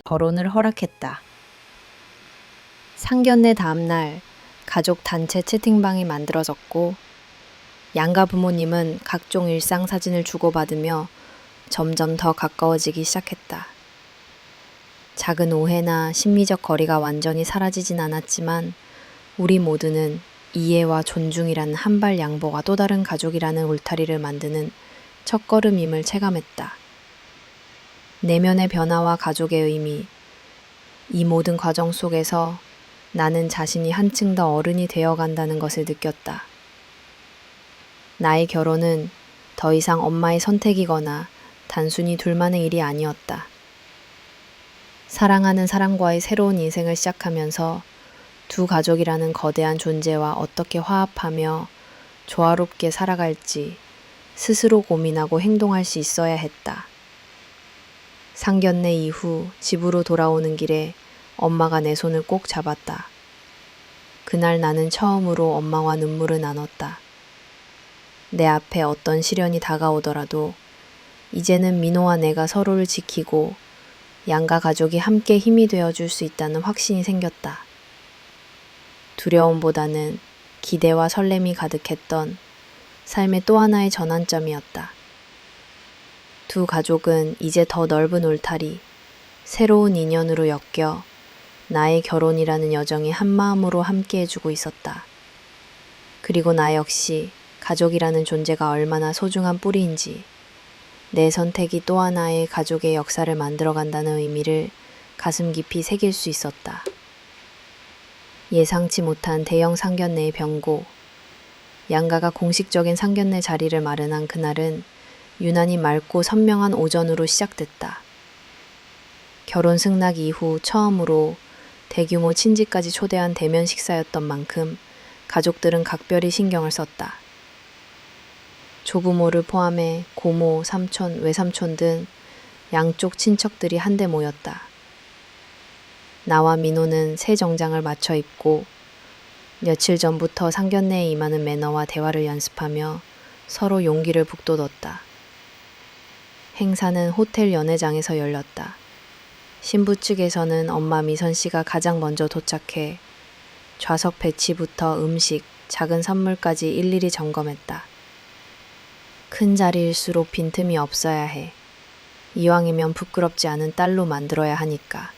결혼을 허락했다. 상견례 다음날 가족 단체 채팅방이 만들어졌고 양가 부모님은 각종 일상 사진을 주고받으며 점점 더 가까워지기 시작했다. 작은 오해나 심리적 거리가 완전히 사라지진 않았지만 우리 모두는 이해와 존중이라는 한발 양보가 또 다른 가족이라는 울타리를 만드는 첫걸음임을 체감했다. 내면의 변화와 가족의 의미, 이 모든 과정 속에서 나는 자신이 한층 더 어른이 되어 간다는 것을 느꼈다. 나의 결혼은 더 이상 엄마의 선택이거나 단순히 둘만의 일이 아니었다. 사랑하는 사람과의 새로운 인생을 시작하면서 두 가족이라는 거대한 존재와 어떻게 화합하며 조화롭게 살아갈지 스스로 고민하고 행동할 수 있어야 했다. 상견례 이후 집으로 돌아오는 길에 엄마가 내 손을 꼭 잡았다. 그날 나는 처음으로 엄마와 눈물을 나눴다. 내 앞에 어떤 시련이 다가오더라도 이제는 민호와 내가 서로를 지키고 양가 가족이 함께 힘이 되어줄 수 있다는 확신이 생겼다. 두려움보다는 기대와 설렘이 가득했던 삶의 또 하나의 전환점이었다. 두 가족은 이제 더 넓은 울타리, 새로운 인연으로 엮여 나의 결혼이라는 여정에 한마음으로 함께 해주고 있었다. 그리고 나 역시 가족이라는 존재가 얼마나 소중한 뿌리인지, 내 선택이 또 하나의 가족의 역사를 만들어간다는 의미를 가슴 깊이 새길 수 있었다. 예상치 못한 대형 상견례의 병고, 양가가 공식적인 상견례 자리를 마련한 그날은 유난히 맑고 선명한 오전으로 시작됐다. 결혼 승낙 이후 처음으로 대규모 친지까지 초대한 대면 식사였던 만큼 가족들은 각별히 신경을 썼다. 조부모를 포함해 고모, 삼촌, 외삼촌 등 양쪽 친척들이 한데 모였다. 나와 민호는 새 정장을 맞춰 입고 며칠 전부터 상견례에 임하는 매너와 대화를 연습하며 서로 용기를 북돋웠다. 행사는 호텔 연회장에서 열렸다. 신부 측에서는 엄마 미선 씨가 가장 먼저 도착해 좌석 배치부터 음식, 작은 선물까지 일일이 점검했다. 큰 자리일수록 빈틈이 없어야 해. 이왕이면 부끄럽지 않은 딸로 만들어야 하니까.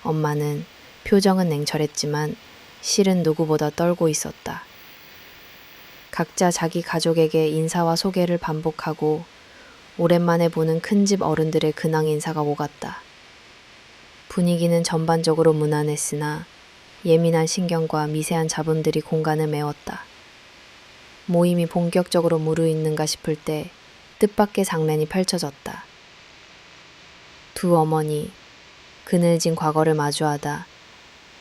엄마는 표정은 냉철했지만 실은 누구보다 떨고 있었다. 각자 자기 가족에게 인사와 소개를 반복하고 오랜만에 보는 큰집 어른들의 근황 인사가 오갔다. 분위기는 전반적으로 무난했으나 예민한 신경과 미세한 잡음들이 공간을 메웠다. 모임이 본격적으로 무르익는가 싶을 때 뜻밖의 장면이 펼쳐졌다. 두 어머니, 그늘진 과거를 마주하다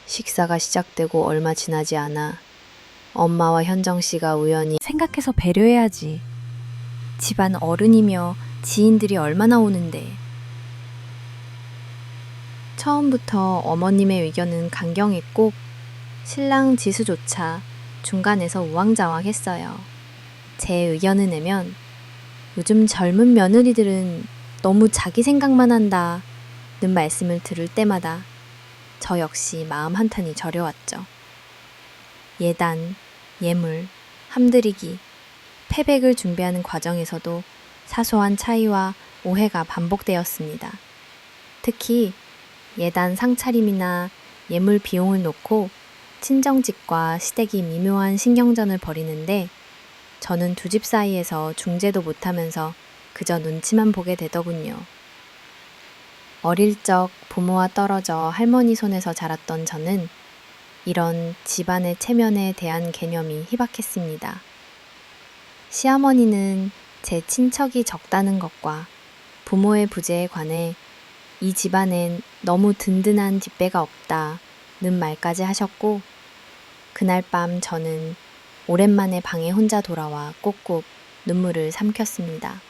식사가 시작되고 얼마 지나지 않아 엄마와 현정 씨가 우연히 생각해서 배려해야지. 집안 어른이며 지인들이 얼마나 오는데. 처음부터 어머님의 의견은 강경했고 신랑 지수조차 중간에서 우왕좌왕했어요. 제 의견을 내면 요즘 젊은 며느리들은 너무 자기 생각만 한다는 말씀을 들을 때마다 저 역시 마음 한탄이 저려왔죠. 예단, 예물, 함드리기, 패백을 준비하는 과정에서도 사소한 차이와 오해가 반복되었습니다. 특히 예단 상차림이나 예물 비용을 놓고 친정집과 시댁이 미묘한 신경전을 벌이는데 저는 두 집 사이에서 중재도 못하면서 그저 눈치만 보게 되더군요. 어릴 적 부모와 떨어져 할머니 손에서 자랐던 저는 이런 집안의 체면에 대한 개념이 희박했습니다. 시어머니는 제 친척이 적다는 것과 부모의 부재에 관해 이 집안엔 너무 든든한 뒷배가 없다는 말까지 하셨고 그날 밤 저는 오랜만에 방에 혼자 돌아와 꼭꼭 눈물을 삼켰습니다.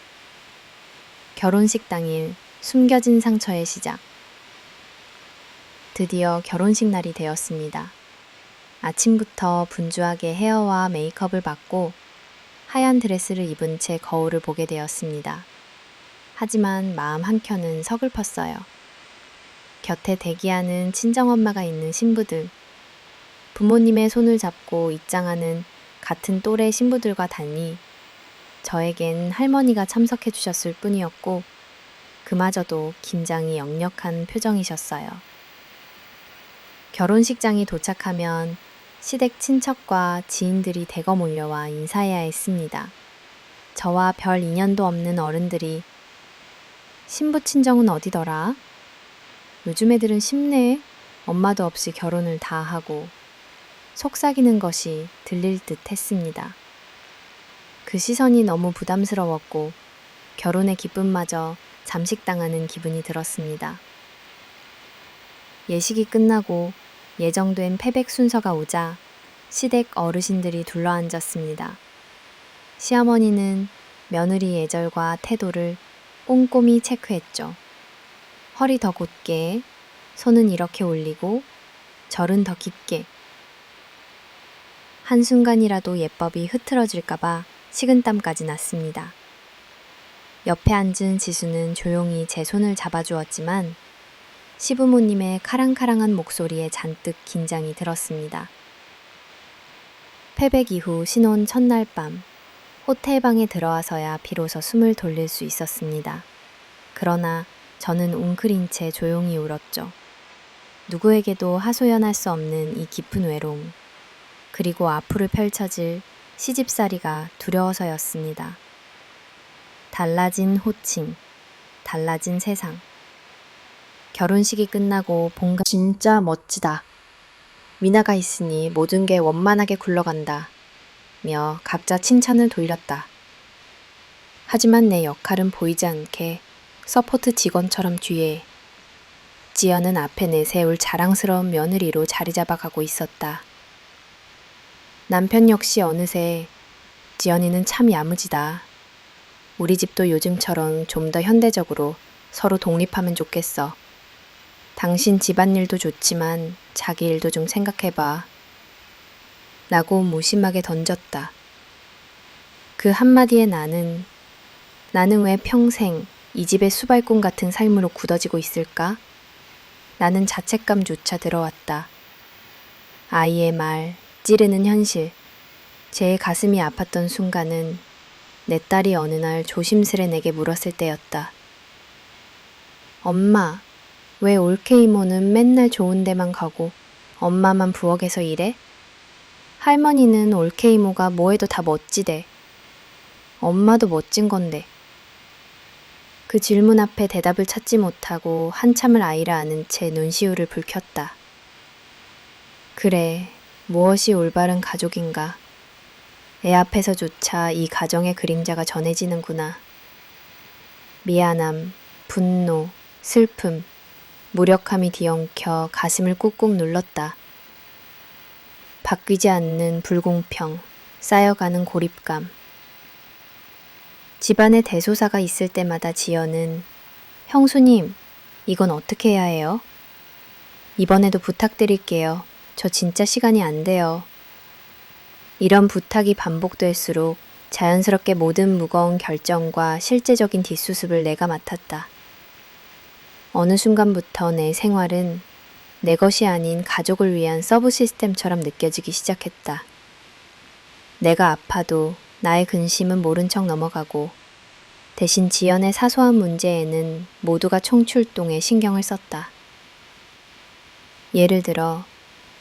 결혼식 당일 숨겨진 상처의 시작. 드디어 결혼식 날이 되었습니다. 아침부터 분주하게 헤어와 메이크업을 받고 하얀 드레스를 입은 채 거울을 보게 되었습니다. 하지만 마음 한켠은 서글펐어요. 곁에 대기하는 친정엄마가 있는 신부들, 부모님의 손을 잡고 입장하는 같은 또래 신부들과 달리 저에겐 할머니가 참석해 주셨을 뿐이었고 그마저도 긴장이 역력한 표정이셨어요. 결혼식장이 도착하면 시댁 친척과 지인들이 대거 몰려와 인사해야 했습니다. 저와 별 인연도 없는 어른들이 신부 친정은 어디더라? 요즘 애들은 쉽네. 엄마도 없이 결혼을 다 하고 속삭이는 것이 들릴 듯 했습니다. 그 시선이 너무 부담스러웠고 결혼의 기쁨마저 잠식당하는 기분이 들었습니다. 예식이 끝나고 예정된 패백 순서가 오자 시댁 어르신들이 둘러앉았습니다. 시어머니는 며느리 예절과 태도를 꼼꼼히 체크했죠. 허리 더 곧게, 손은 이렇게 올리고, 절은 더 깊게. 한순간이라도 예법이 흐트러질까봐 식은땀까지 났습니다. 옆에 앉은 지수는 조용히 제 손을 잡아주었지만 시부모님의 카랑카랑한 목소리에 잔뜩 긴장이 들었습니다. 패백 이후 신혼 첫날 밤, 호텔방에 들어와서야 비로소 숨을 돌릴 수 있었습니다. 그러나 저는 웅크린 채 조용히 울었죠. 누구에게도 하소연할 수 없는 이 깊은 외로움, 그리고 앞으로 펼쳐질 시집살이가 두려워서였습니다. 달라진 호칭, 달라진 세상. 결혼식이 끝나고 본가 진짜 멋지다. 미나가 있으니 모든 게 원만하게 굴러간다. 며 각자 칭찬을 돌렸다. 하지만 내 역할은 보이지 않게 서포트 직원처럼 뒤에, 지연은 앞에 내세울 자랑스러운 며느리로 자리 잡아가고 있었다. 남편 역시 어느새 지연이는 참 야무지다. 우리 집도 요즘처럼 좀 더 현대적으로 서로 독립하면 좋겠어. 당신 집안일도 좋지만 자기 일도 좀 생각해봐. 라고 무심하게 던졌다. 그 한마디에 나는 왜 평생 이 집의 수발꾼 같은 삶으로 굳어지고 있을까? 나는 자책감조차 들어왔다. 아이의 말, 찌르는 현실. 제 가슴이 아팠던 순간은 내 딸이 어느 날 조심스레 내게 물었을 때였다. 엄마, 왜 올케 이모는 맨날 좋은 데만 가고 엄마만 부엌에서 일해? 할머니는 올케 이모가 뭐해도 다 멋지대. 엄마도 멋진 건데. 그 질문 앞에 대답을 찾지 못하고 한참을 아이를 안은 채 눈시울을 붉혔다. 그래, 무엇이 올바른 가족인가. 애 앞에서조차 이 가정의 그림자가 전해지는구나. 미안함, 분노, 슬픔, 무력함이 뒤엉켜 가슴을 꾹꾹 눌렀다. 바뀌지 않는 불공평, 쌓여가는 고립감. 집안에 대소사가 있을 때마다 지연은 형수님, 이건 어떻게 해야 해요? 이번에도 부탁드릴게요. 저 진짜 시간이 안 돼요. 이런 부탁이 반복될수록 자연스럽게 모든 무거운 결정과 실제적인 뒷수습을 내가 맡았다. 어느 순간부터 내 생활은 내 것이 아닌 가족을 위한 서브 시스템처럼 느껴지기 시작했다. 내가 아파도 나의 근심은 모른 척 넘어가고 대신 지연의 사소한 문제에는 모두가 총출동해 신경을 썼다. 예를 들어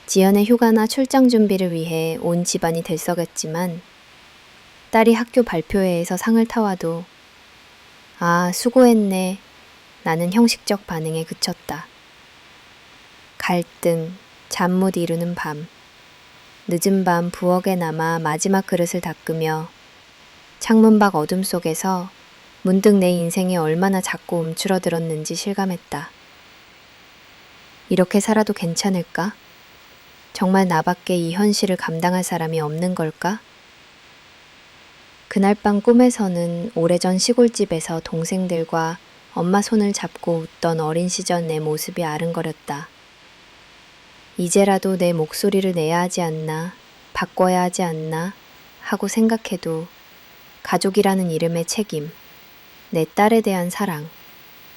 지연의 휴가나 출장 준비를 위해 온 집안이 들썩였지만 딸이 학교 발표회에서 상을 타와도 아, 수고했네. 나는 형식적 반응에 그쳤다. 갈등, 잠 못 이루는 밤, 늦은 밤 부엌에 남아 마지막 그릇을 닦으며 창문 밖 어둠 속에서 문득 내 인생이 얼마나 작고 움츠러들었는지 실감했다. 이렇게 살아도 괜찮을까? 정말 나밖에 이 현실을 감당할 사람이 없는 걸까? 그날 밤 꿈에서는 오래전 시골집에서 동생들과 엄마 손을 잡고 웃던 어린 시절 내 모습이 아른거렸다. 이제라도 내 목소리를 내야 하지 않나, 바꿔야 하지 않나 하고 생각해도 가족이라는 이름의 책임, 내 딸에 대한 사랑,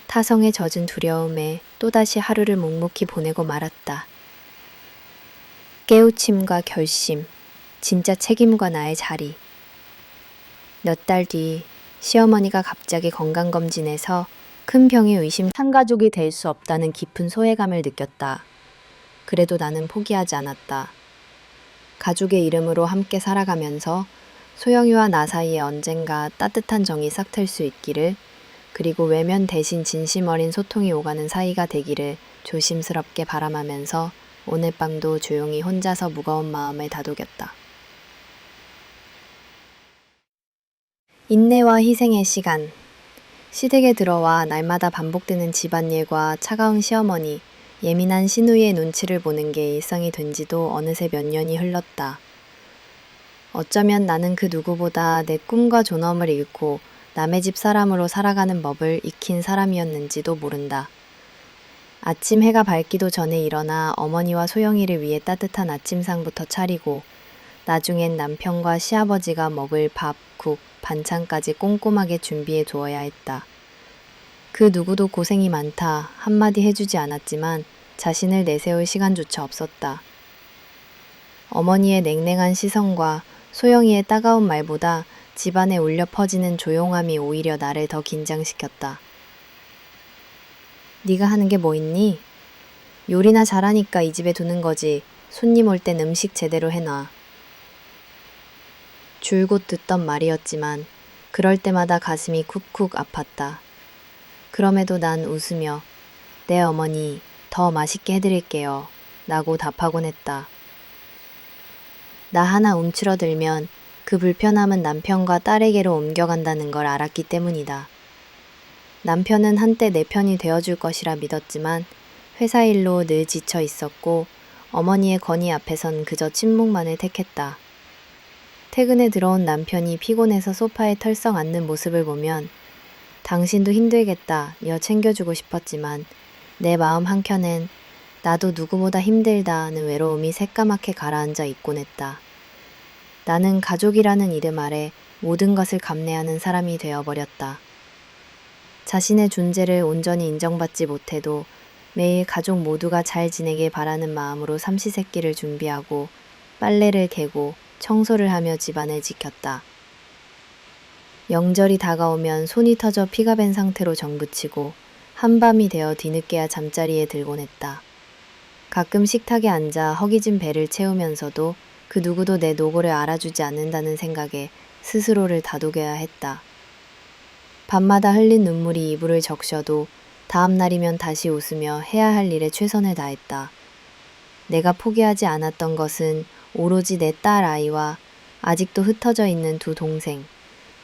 타성에 젖은 두려움에 또다시 하루를 묵묵히 보내고 말았다. 깨우침과 결심, 진짜 책임과 나의 자리. 몇 달 뒤 시어머니가 갑자기 건강검진에서 큰 병의 상가족이 될 수 없다는 깊은 소외감을 느꼈다. 그래도 나는 포기하지 않았다. 가족의 이름으로 함께 살아가면서 소영이와 나 사이에 언젠가 따뜻한 정이 싹틀 수 있기를 그리고 외면 대신 진심 어린 소통이 오가는 사이가 되기를 조심스럽게 바람하면서 오늘 밤도 조용히 혼자서 무거운 마음을 다독였다. 인내와 희생의 시간. 시댁에 들어와 날마다 반복되는 집안일과 차가운 시어머니, 예민한 시누이의 눈치를 보는 게 일상이 된 지도 어느새 몇 년이 흘렀다. 어쩌면 나는 그 누구보다 내 꿈과 존엄을 잃고 남의 집 사람으로 살아가는 법을 익힌 사람이었는지도 모른다. 아침 해가 밝기도 전에 일어나 어머니와 소영이를 위해 따뜻한 아침상부터 차리고 나중엔 남편과 시아버지가 먹을 밥, 국, 반찬까지 꼼꼼하게 준비해 두어야 했다. 그 누구도 고생이 많다 한마디 해주지 않았지만 자신을 내세울 시간조차 없었다. 어머니의 냉랭한 시선과 소영이의 따가운 말보다 집안에 울려 퍼지는 조용함이 오히려 나를 더 긴장시켰다. 네가 하는 게 뭐 있니? 요리나 잘하니까 이 집에 두는 거지. 손님 올 땐 음식 제대로 해놔. 줄곧 듣던 말이었지만 그럴 때마다 가슴이 쿡쿡 아팠다. 그럼에도 난 웃으며 네 어머니 더 맛있게 해드릴게요 라고 답하곤 했다. 나 하나 움츠러들면 그 불편함은 남편과 딸에게로 옮겨간다는 걸 알았기 때문이다. 남편은 한때 내 편이 되어줄 것이라 믿었지만 회사 일로 늘 지쳐 있었고 어머니의 건의 앞에선 그저 침묵만을 택했다. 퇴근에 들어온 남편이 피곤해서 소파에 털썩 앉는 모습을 보면 당신도 힘들겠다며 챙겨주고 싶었지만 내 마음 한켠엔 나도 누구보다 힘들다는 외로움이 새까맣게 가라앉아 있곤 했다. 나는 가족이라는 이름 아래 모든 것을 감내하는 사람이 되어버렸다. 자신의 존재를 온전히 인정받지 못해도 매일 가족 모두가 잘 지내길 바라는 마음으로 삼시세끼를 준비하고 빨래를 개고 청소를 하며 집안을 지켰다. 명절이 다가오면 손이 터져 피가 밴 상태로 정붙이고 한밤이 되어 뒤늦게야 잠자리에 들곤 했다. 가끔 식탁에 앉아 허기진 배를 채우면서도 그 누구도 내 노고를 알아주지 않는다는 생각에 스스로를 다독여야 했다. 밤마다 흘린 눈물이 이불을 적셔도 다음 날이면 다시 웃으며 해야 할 일에 최선을 다했다. 내가 포기하지 않았던 것은 오로지 내 딸 아이와 아직도 흩어져 있는 두 동생,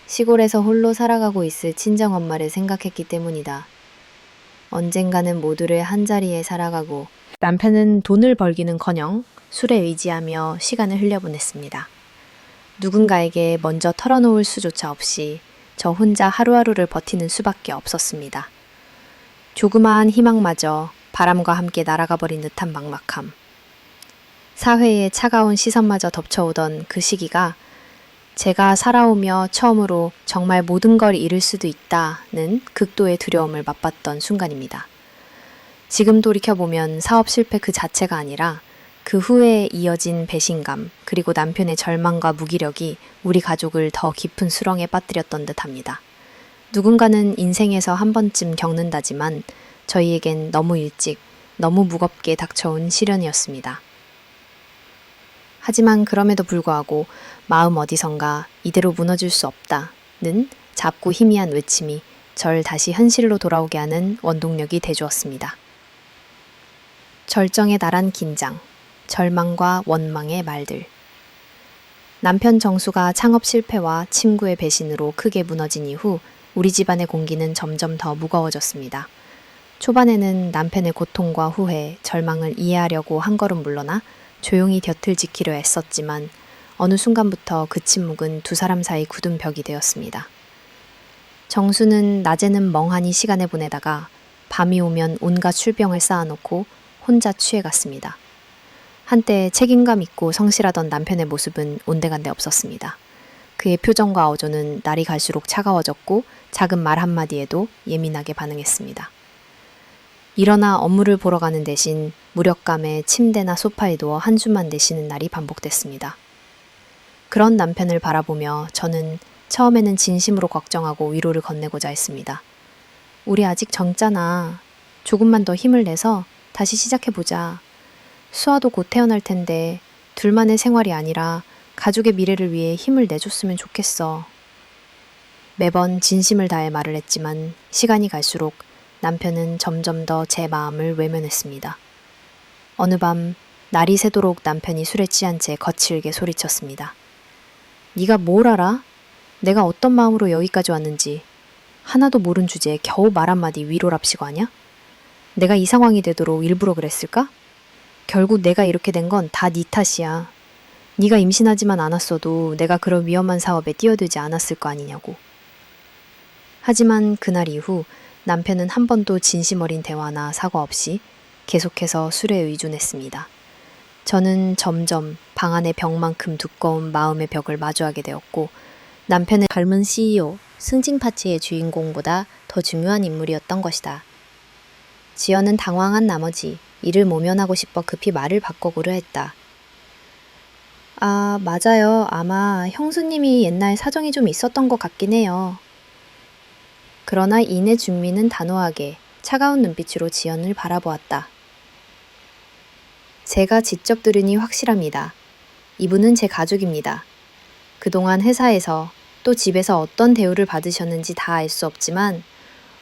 시골에서 홀로 살아가고 있을 친정엄마를 생각했기 때문이다. 언젠가는 모두를 한자리에 살아가고 남편은 돈을 벌기는커녕 술에 의지하며 시간을 흘려보냈습니다. 누군가에게 먼저 털어놓을 수조차 없이 저 혼자 하루하루를 버티는 수밖에 없었습니다. 조그마한 희망마저 바람과 함께 날아가 버린 듯한 막막함. 사회의 차가운 시선마저 덮쳐오던 그 시기가 제가 살아오며 처음으로 정말 모든 걸 잃을 수도 있다는 극도의 두려움을 맛봤던 순간입니다. 지금 돌이켜보면 사업 실패 그 자체가 아니라 그 후에 이어진 배신감 그리고 남편의 절망과 무기력이 우리 가족을 더 깊은 수렁에 빠뜨렸던 듯합니다. 누군가는 인생에서 한 번쯤 겪는다지만 저희에겐 너무 일찍, 너무 무겁게 닥쳐온 시련이었습니다. 하지만 그럼에도 불구하고 마음 어디선가 이대로 무너질 수 없다는 작고 희미한 외침이 절 다시 현실로 돌아오게 하는 원동력이 돼주었습니다. 절정에 달한 긴장, 절망과 원망의 말들. 남편 정수가 창업 실패와 친구의 배신으로 크게 무너진 이후 우리 집안의 공기는 점점 더 무거워졌습니다. 초반에는 남편의 고통과 후회, 절망을 이해하려고 한 걸음 물러나 조용히 곁을 지키려 애썼지만 어느 순간부터 그 침묵은 두 사람 사이 굳은 벽이 되었습니다. 정수는 낮에는 멍하니 시간을 보내다가 밤이 오면 온갖 술병을 쌓아놓고 혼자 취해갔습니다. 한때 책임감 있고 성실하던 남편의 모습은 온데간데 없었습니다. 그의 표정과 어조는 날이 갈수록 차가워졌고 작은 말 한마디에도 예민하게 반응했습니다. 일어나 업무를 보러 가는 대신 무력감에 침대나 소파에 누워 한숨만 내쉬는 날이 반복됐습니다. 그런 남편을 바라보며 저는 처음에는 진심으로 걱정하고 위로를 건네고자 했습니다. 우리 아직 젊잖아. 조금만 더 힘을 내서 다시 시작해보자. 수아도 곧 태어날 텐데 둘만의 생활이 아니라 가족의 미래를 위해 힘을 내줬으면 좋겠어. 매번 진심을 다해 말을 했지만 시간이 갈수록 남편은 점점 더 제 마음을 외면했습니다. 어느 밤 날이 새도록 남편이 술에 취한 채 거칠게 소리쳤습니다. 네가 뭘 알아? 내가 어떤 마음으로 여기까지 왔는지 하나도 모른 주제에 겨우 말 한마디 위로랍시고 하냐? 내가 이 상황이 되도록 일부러 그랬을까? 결국 내가 이렇게 된 건 다 네 탓이야. 네가 임신하지만 않았어도 내가 그런 위험한 사업에 뛰어들지 않았을 거 아니냐고. 하지만 그날 이후 남편은 한 번도 진심 어린 대화나 사과 없이 계속해서 술에 의존했습니다. 저는 점점 방 안의 벽만큼 두꺼운 마음의 벽을 마주하게 되었고 남편의 젊은 CEO, 승진 파티의 주인공보다 더 중요한 인물이었던 것이다. 지연은 당황한 나머지 이를 모면하고 싶어 급히 말을 바꿔보려 했다. 아, 맞아요. 아마 형수님이 옛날 사정이 좀 있었던 것 같긴 해요. 그러나 이내 준미는 단호하게 차가운 눈빛으로 지연을 바라보았다. 제가 직접 들으니 확실합니다. 이분은 제 가족입니다. 그동안 회사에서 또 집에서 어떤 대우를 받으셨는지 다 알 수 없지만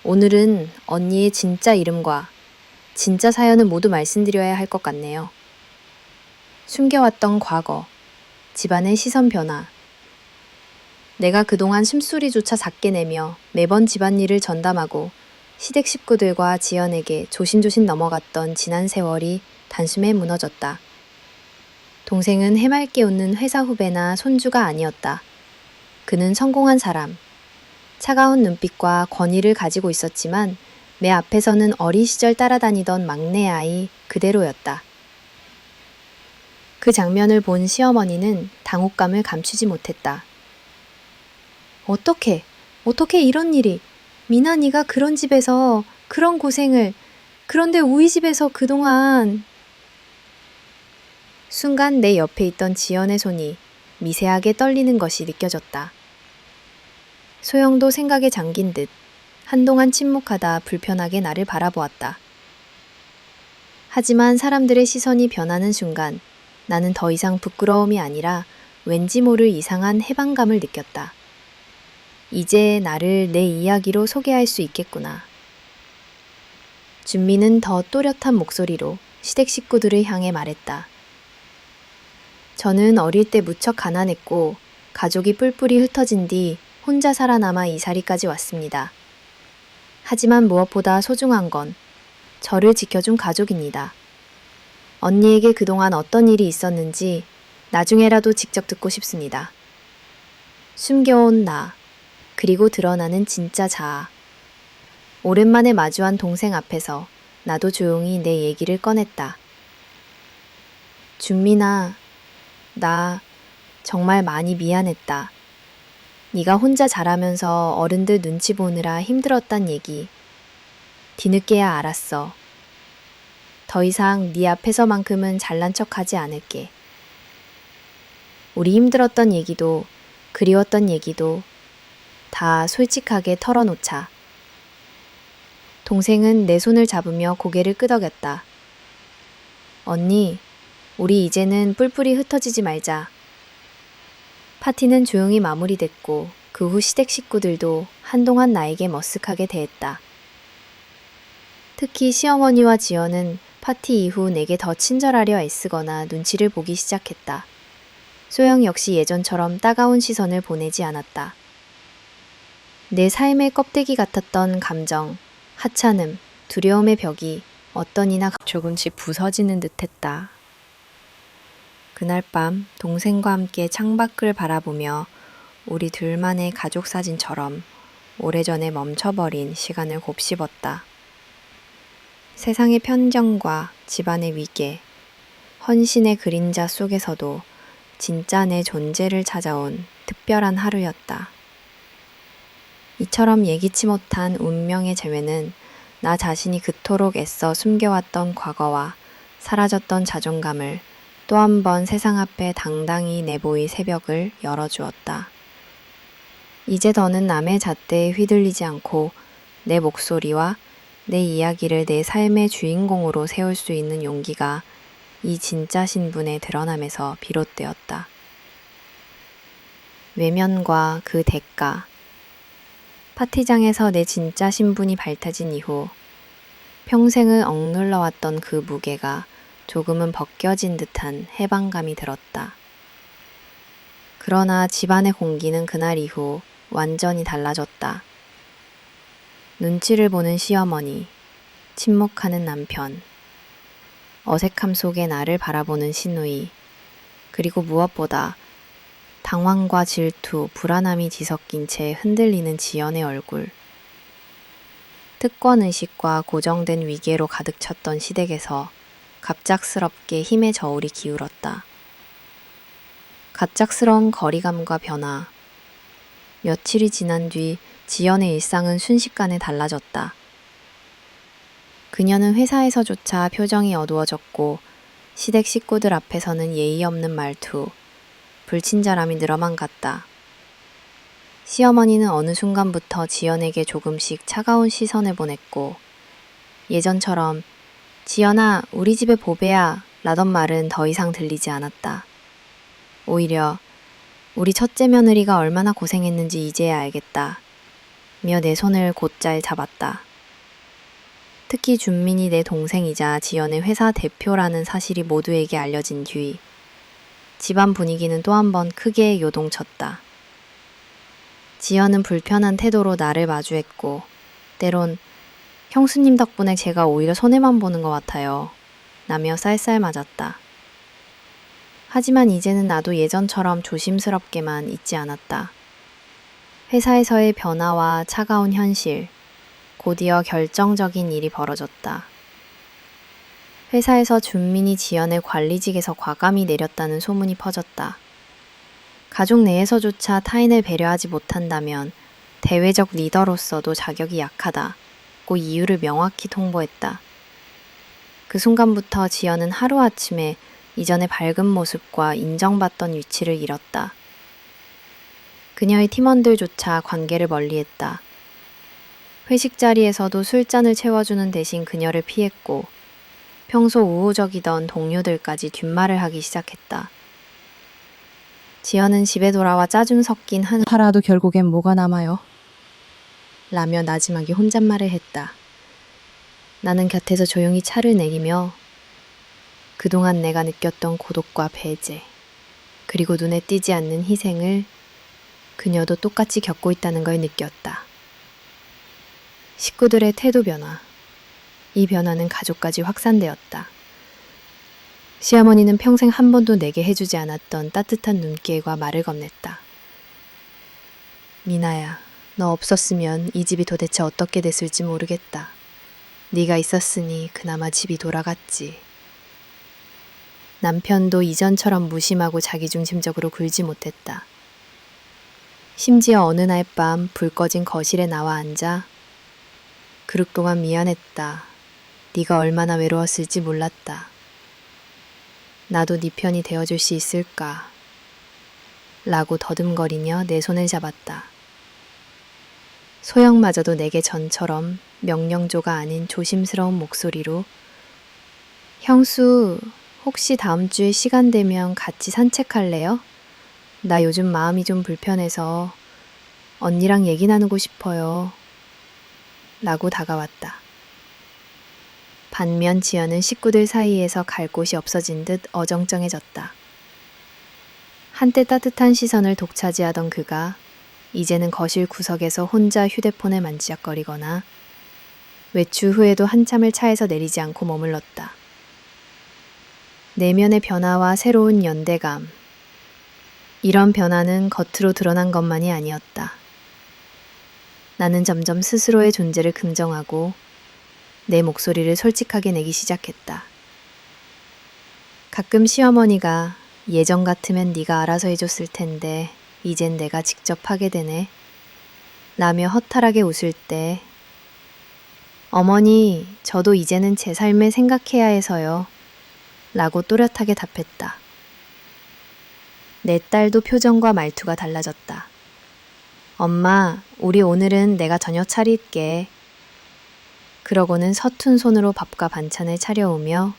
오늘은 언니의 진짜 이름과 진짜 사연을 모두 말씀드려야 할 것 같네요. 숨겨왔던 과거, 집안의 시선 변화. 내가 그동안 숨소리조차 작게 내며 매번 집안일을 전담하고 시댁 식구들과 지연에게 조심조심 넘어갔던 지난 세월이 단숨에 무너졌다. 동생은 해맑게 웃는 회사 후배나 손주가 아니었다. 그는 성공한 사람, 차가운 눈빛과 권위를 가지고 있었지만 내 앞에서는 어린 시절 따라다니던 막내 아이 그대로였다. 그 장면을 본 시어머니는 당혹감을 감추지 못했다. 어떻게 이런 일이? 미나 네가 그런 집에서 그런 고생을, 그런데 우리 집에서 그동안... 순간 내 옆에 있던 지연의 손이 미세하게 떨리는 것이 느껴졌다. 소영도 생각에 잠긴 듯 한동안 침묵하다 불편하게 나를 바라보았다. 하지만 사람들의 시선이 변하는 순간 나는 더 이상 부끄러움이 아니라 왠지 모를 이상한 해방감을 느꼈다. 이제 나를 내 이야기로 소개할 수 있겠구나. 준미는 더 또렷한 목소리로 시댁 식구들을 향해 말했다. 저는 어릴 때 무척 가난했고 가족이 뿔뿔이 흩어진 뒤 혼자 살아남아 이사리까지 왔습니다. 하지만 무엇보다 소중한 건 저를 지켜준 가족입니다. 언니에게 그동안 어떤 일이 있었는지 나중에라도 직접 듣고 싶습니다. 숨겨온 나, 그리고 드러나는 진짜 자아. 오랜만에 마주한 동생 앞에서 나도 조용히 내 얘기를 꺼냈다. 준민아, 나 정말 많이 미안했다. 네가 혼자 자라면서 어른들 눈치 보느라 힘들었단 얘기 뒤늦게야 알았어. 더 이상 네 앞에서만큼은 잘난 척하지 않을게. 우리 힘들었던 얘기도 그리웠던 얘기도 다 솔직하게 털어놓자. 동생은 내 손을 잡으며 고개를 끄덕였다. 언니, 우리 이제는 뿔뿔이 흩어지지 말자. 파티는 조용히 마무리됐고 그 후 시댁 식구들도 한동안 나에게 머쓱하게 대했다. 특히 시어머니와 지연은 파티 이후 내게 더 친절하려 애쓰거나 눈치를 보기 시작했다. 소영 역시 예전처럼 따가운 시선을 보내지 않았다. 내 삶의 껍데기 같았던 감정, 하찮음, 두려움의 벽이 어떠니나 조금씩 부서지는 듯했다. 그날 밤 동생과 함께 창밖을 바라보며 우리 둘만의 가족 사진처럼 오래전에 멈춰버린 시간을 곱씹었다. 세상의 편견과 집안의 위계, 헌신의 그림자 속에서도 진짜 내 존재를 찾아온 특별한 하루였다. 이처럼 예기치 못한 운명의 재회는 나 자신이 그토록 애써 숨겨왔던 과거와 사라졌던 자존감을 또 한 번 세상 앞에 당당히 내보일 새벽을 열어주었다. 이제 더는 남의 잣대에 휘둘리지 않고 내 목소리와 내 이야기를 내 삶의 주인공으로 세울 수 있는 용기가 이 진짜 신분에 드러남에서 비롯되었다. 외면과 그 대가, 파티장에서 내 진짜 신분이 밝혀진 이후 평생을 억눌러왔던 그 무게가 조금은 벗겨진 듯한 해방감이 들었다. 그러나 집안의 공기는 그날 이후 완전히 달라졌다. 눈치를 보는 시어머니, 침묵하는 남편, 어색함 속에 나를 바라보는 시누이, 그리고 무엇보다 당황과 질투, 불안함이 뒤섞인 채 흔들리는 지연의 얼굴. 특권의식과 고정된 위계로 가득 찼던 시댁에서 갑작스럽게 힘의 저울이 기울었다. 갑작스러운 거리감과 변화. 며칠이 지난 뒤 지연의 일상은 순식간에 달라졌다. 그녀는 회사에서조차 표정이 어두워졌고 시댁 식구들 앞에서는 예의 없는 말투, 불친절함이 늘어만 갔다. 시어머니는 어느 순간부터 지연에게 조금씩 차가운 시선을 보냈고 예전처럼 지연아, 우리 집의 보배야 라던 말은 더 이상 들리지 않았다. 오히려 우리 첫째 며느리가 얼마나 고생했는지 이제야 알겠다. 며 내 손을 곧잘 잡았다. 특히 준민이 내 동생이자 지연의 회사 대표라는 사실이 모두에게 알려진 뒤 집안 분위기는 또 한 번 크게 요동쳤다. 지연은 불편한 태도로 나를 마주했고 때론 형수님 덕분에 제가 오히려 손해만 보는 것 같아요. 라며 쌀쌀 맞았다. 하지만 이제는 나도 예전처럼 조심스럽게만 있지 않았다. 회사에서의 변화와 차가운 현실, 곧이어 결정적인 일이 벌어졌다. 회사에서 준민이 지연의 관리직에서 과감히 내렸다는 소문이 퍼졌다. 가족 내에서조차 타인을 배려하지 못한다면 대외적 리더로서도 자격이 약하다고 이유를 명확히 통보했다. 그 순간부터 지연은 하루아침에 이전의 밝은 모습과 인정받던 위치를 잃었다. 그녀의 팀원들조차 관계를 멀리했다. 회식 자리에서도 술잔을 채워주는 대신 그녀를 피했고 평소 우호적이던 동료들까지 뒷말을 하기 시작했다. 지연은 집에 돌아와 짜증 섞인 한 팔아도 결국엔 뭐가 남아요? 라며 나지막이 혼잣말을 했다. 나는 곁에서 조용히 차를 내리며 그동안 내가 느꼈던 고독과 배제, 그리고 눈에 띄지 않는 희생을 그녀도 똑같이 겪고 있다는 걸 느꼈다. 식구들의 태도 변화. 이 변화는 가족까지 확산되었다. 시어머니는 평생 한 번도 내게 해주지 않았던 따뜻한 눈길과 말을 건넸다. 미나야, 너 없었으면 이 집이 도대체 어떻게 됐을지 모르겠다. 네가 있었으니 그나마 집이 돌아갔지. 남편도 이전처럼 무심하고 자기중심적으로 굴지 못했다. 심지어 어느 날 밤 불 꺼진 거실에 나와 앉아 그릇 동안 미안했다. 네가 얼마나 외로웠을지 몰랐다. 나도 네 편이 되어줄 수 있을까? 라고 더듬거리며 내 손을 잡았다. 소영마저도 내게 전처럼 명령조가 아닌 조심스러운 목소리로 형수, 혹시 다음 주에 시간 되면 같이 산책할래요? 나 요즘 마음이 좀 불편해서 언니랑 얘기 나누고 싶어요. 라고 다가왔다. 반면 지연은 식구들 사이에서 갈 곳이 없어진 듯 어정쩡해졌다. 한때 따뜻한 시선을 독차지하던 그가 이제는 거실 구석에서 혼자 휴대폰을 만지작거리거나 외출 후에도 한참을 차에서 내리지 않고 머물렀다. 내면의 변화와 새로운 연대감. 이런 변화는 겉으로 드러난 것만이 아니었다. 나는 점점 스스로의 존재를 긍정하고 내 목소리를 솔직하게 내기 시작했다. 가끔 시어머니가 예전 같으면 네가 알아서 해줬을 텐데 이젠 내가 직접 하게 되네. 라며 허탈하게 웃을 때 어머니, 저도 이제는 제 삶을 생각해야 해서요. 라고 또렷하게 답했다. 내 딸도 표정과 말투가 달라졌다. 엄마, 우리 오늘은 내가 저녁 차릴게. 그러고는 서툰 손으로 밥과 반찬을 차려오며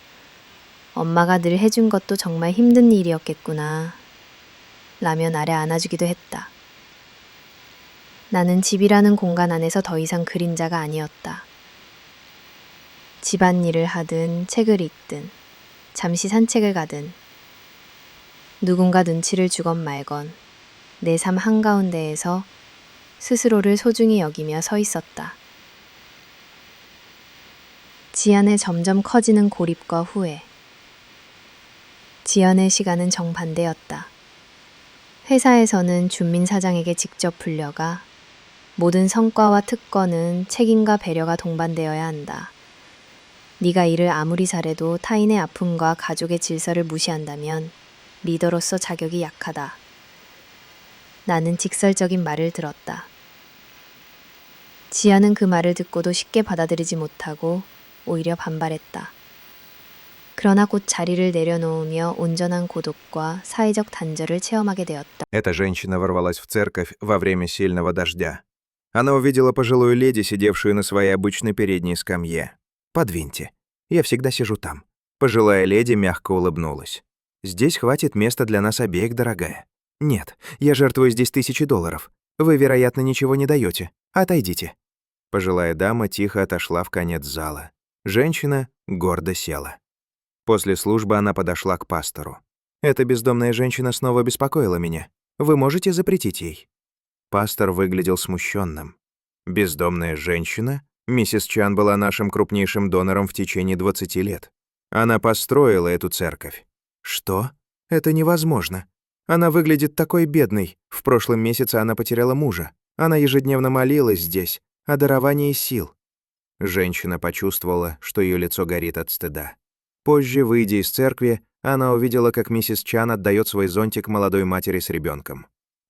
엄마가 늘 해준 것도 정말 힘든 일이었겠구나. 라며 나를 안아주기도 했다. 나는 집이라는 공간 안에서 더 이상 그림자가 아니었다. 집안일을 하든 책을 읽든 잠시 산책을 가든 누군가 눈치를 주건 말건 내 삶 한가운데에서 스스로를 소중히 여기며 서 있었다. 지안의 점점 커지는 고립과 후회. 지연의 시간은 정반대였다. 회사에서는 준민 사장에게 직접 불려가 모든 성과와 특권은 책임과 배려가 동반되어야 한다. 네가 일을 아무리 잘해도 타인의 아픔과 가족의 질서를 무시한다면 리더로서 자격이 약하다. 나는 직설적인 말을 들었다. 지아는 그 말을 듣고도 쉽게 받아들이지 못하고 오히려 반발했다. 그러나 곧 자리를 내려놓으며 온전한 고독과 사회적 단절을 체험하게 되었다. Эта женщина ворвалась в церковь во время сильного дождя. Она увидела пожилую леди, сидевшую на своей обычной передней скамье. «Подвиньте. Я всегда сижу там». Пожилая леди мягко улыбнулась. «Здесь хватит места для нас обеих, дорогая». «Нет, я жертвую здесь $1000. Вы, вероятно, ничего не даёте. Отойдите». Пожилая дама тихо отошла в конец зала. Женщина гордо села. После службы она подошла к пастору. «Эта бездомная женщина снова беспокоила меня. Вы можете запретить ей?» Пастор выглядел смущенным. «Бездомная женщина?» Миссис Чан была нашим крупнейшим донором в течение 20 лет. Она построила эту церковь. «Что? Это невозможно. Она выглядит такой бедной. В прошлом месяце она потеряла мужа. Она ежедневно молилась здесь о даровании сил». Женщина почувствовала, что её лицо горит от стыда. Позже, выйдя из церкви, она увидела, как миссис Чан отдаёт свой зонтик молодой матери с ребёнком.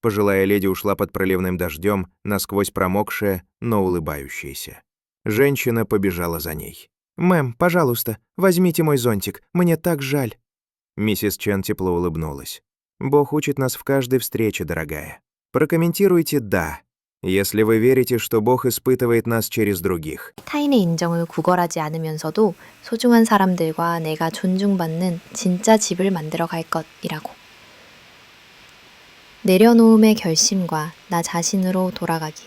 Пожилая леди ушла под проливным дождём, насквозь промокшая, но улыбающаяся. Женщина побежала за ней. «Мэм, пожалуйста, возьмите мой зонтик, мне так жаль». Миссис Чан тепло улыбнулась. «Бог учит нас в каждой встрече, дорогая. Прокомментируйте «да», если вы верите, что Бог испытывает нас через других». 타인의 인정을 구걸하지 않으면서도 소중한 사람들과 내가 존중받는 진짜 집을 만들어 갈 것이라고. 내려놓음의 결심과 나 자신으로 돌아가기.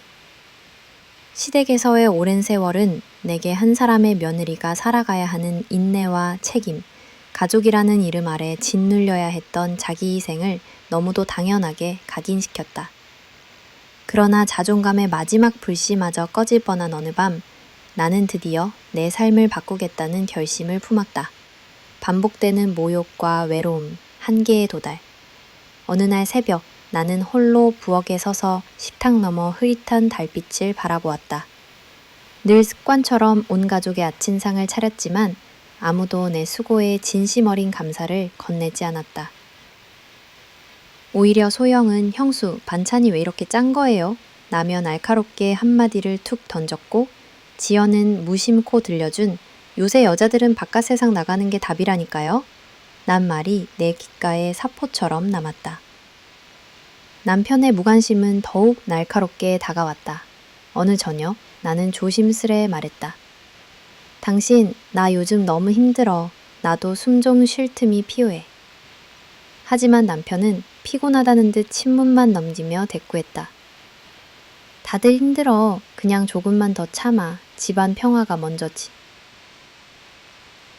시댁에서의 오랜 세월은 내게 한 사람의 며느리가 살아가야 하는 인내와 책임, 가족이라는 이름 아래 짓눌려야 했던 자기 희생을 너무도 당연하게 각인시켰다. 그러나 자존감의 마지막 불씨마저 꺼질 뻔한 어느 밤, 나는 드디어 내 삶을 바꾸겠다는 결심을 품었다. 반복되는 모욕과 외로움, 한계에 도달. 어느 날 새벽, 나는 홀로 부엌에 서서 식탁 너머 흐릿한 달빛을 바라보았다. 늘 습관처럼 온 가족의 아침상을 차렸지만 아무도 내 수고에 진심 어린 감사를 건네지 않았다. 오히려 소영은 형수, 반찬이 왜 이렇게 짠 거예요? 라며 날카롭게 한마디를 툭 던졌고 지연은 무심코 들려준 요새 여자들은 바깥 세상 나가는 게 답이라니까요. 난 말이 내 귓가에 사포처럼 남았다. 남편의 무관심은 더욱 날카롭게 다가왔다. 어느 저녁 나는 조심스레 말했다. 당신, 나 요즘 너무 힘들어. 나도 숨 좀 쉴 틈이 필요해. 하지만 남편은 피곤하다는 듯 침문만 넘기며 대꾸했다. 다들 힘들어. 그냥 조금만 더 참아. 집안 평화가 먼저지.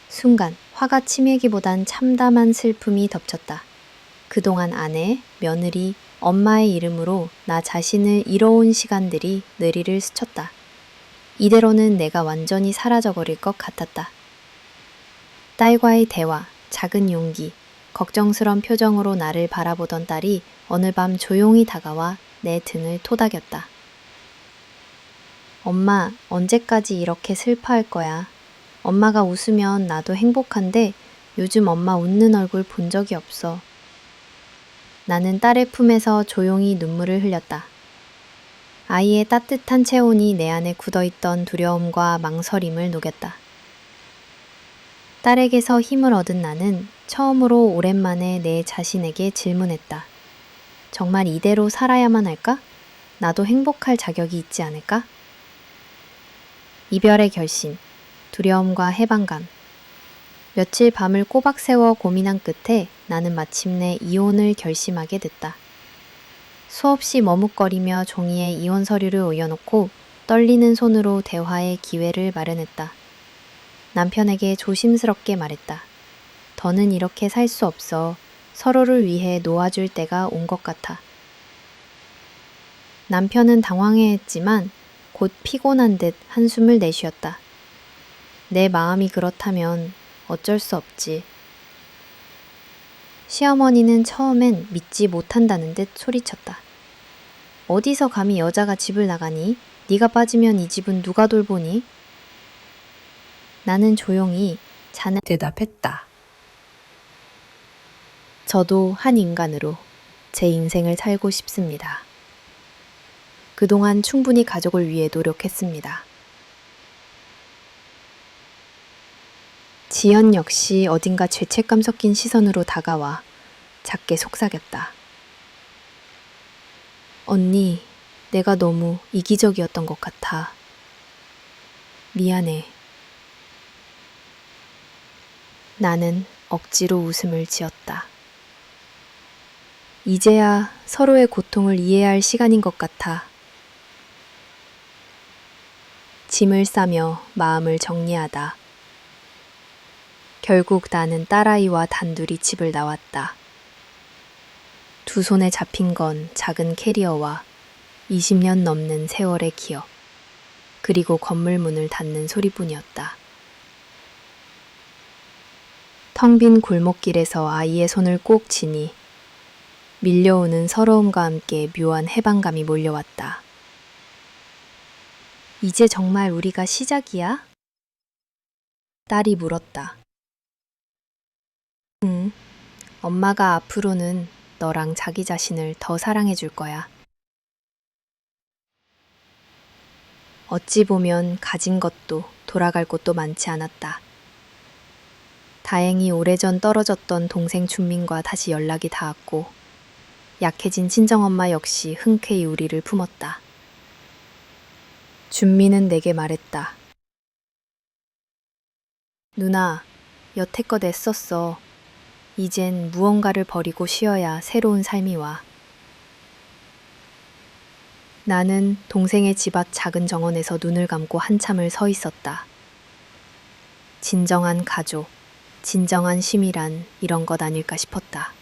순간 화가 치밀기보단 참담한 슬픔이 덮쳤다. 그동안 아내, 며느리, 엄마의 이름으로 나 자신을 잃어온 시간들이 뇌리를 스쳤다. 이대로는 내가 완전히 사라져버릴 것 같았다. 딸과의 대화, 작은 용기, 걱정스런 표정으로 나를 바라보던 딸이 어느 밤 조용히 다가와 내 등을 토닥였다. 엄마, 언제까지 이렇게 슬퍼할 거야? 엄마가 웃으면 나도 행복한데 요즘 엄마 웃는 얼굴 본 적이 없어. 나는 딸의 품에서 조용히 눈물을 흘렸다. 아이의 따뜻한 체온이 내 안에 굳어있던 두려움과 망설임을 녹였다. 딸에게서 힘을 얻은 나는 처음으로 오랜만에 내 자신에게 질문했다. 정말 이대로 살아야만 할까? 나도 행복할 자격이 있지 않을까? 이별의 결심, 두려움과 해방감. 며칠 밤을 꼬박 세워 고민한 끝에 나는 마침내 이혼을 결심하게 됐다. 수없이 머뭇거리며 종이에 이혼 서류를 올려놓고 떨리는 손으로 대화의 기회를 마련했다. 남편에게 조심스럽게 말했다. 더는 이렇게 살 수 없어. 서로를 위해 놓아줄 때가 온 것 같아. 남편은 당황해했지만 곧 피곤한 듯 한숨을 내쉬었다. 내 마음이 그렇다면 어쩔 수 없지. 시어머니는 처음엔 믿지 못한다는 듯 소리쳤다. 어디서 감히 여자가 집을 나가니? 네가 빠지면 이 집은 누가 돌보니? 나는 조용히 자는 대답했다. 저도 한 인간으로 제 인생을 살고 싶습니다. 그동안 충분히 가족을 위해 노력했습니다. 지연 역시 어딘가 죄책감 섞인 시선으로 다가와 작게 속삭였다. 언니, 내가 너무 이기적이었던 것 같아. 미안해. 나는 억지로 웃음을 지었다. 이제야 서로의 고통을 이해할 시간인 것 같아. 짐을 싸며 마음을 정리하다. 결국 나는 딸아이와 단둘이 집을 나왔다. 두 손에 잡힌 건 작은 캐리어와 20년 넘는 세월의 기억, 그리고 건물 문을 닫는 소리뿐이었다. 텅 빈 골목길에서 아이의 손을 꼭 쥐니 밀려오는 서러움과 함께 묘한 해방감이 몰려왔다. 이제 정말 우리가 시작이야? 딸이 물었다. 응, 엄마가 앞으로는 너랑 자기 자신을 더 사랑해 줄 거야. 어찌 보면 가진 것도 돌아갈 곳도 많지 않았다. 다행히 오래전 떨어졌던 동생 준민과 다시 연락이 닿았고 약해진 친정엄마 역시 흔쾌히 우리를 품었다. 준민은 내게 말했다. 누나, 여태껏 애썼어. 이젠 무언가를 버리고 쉬어야 새로운 삶이 와. 나는 동생의 집 앞 작은 정원에서 눈을 감고 한참을 서 있었다. 진정한 가족, 진정한 쉼이란 이런 것 아닐까 싶었다.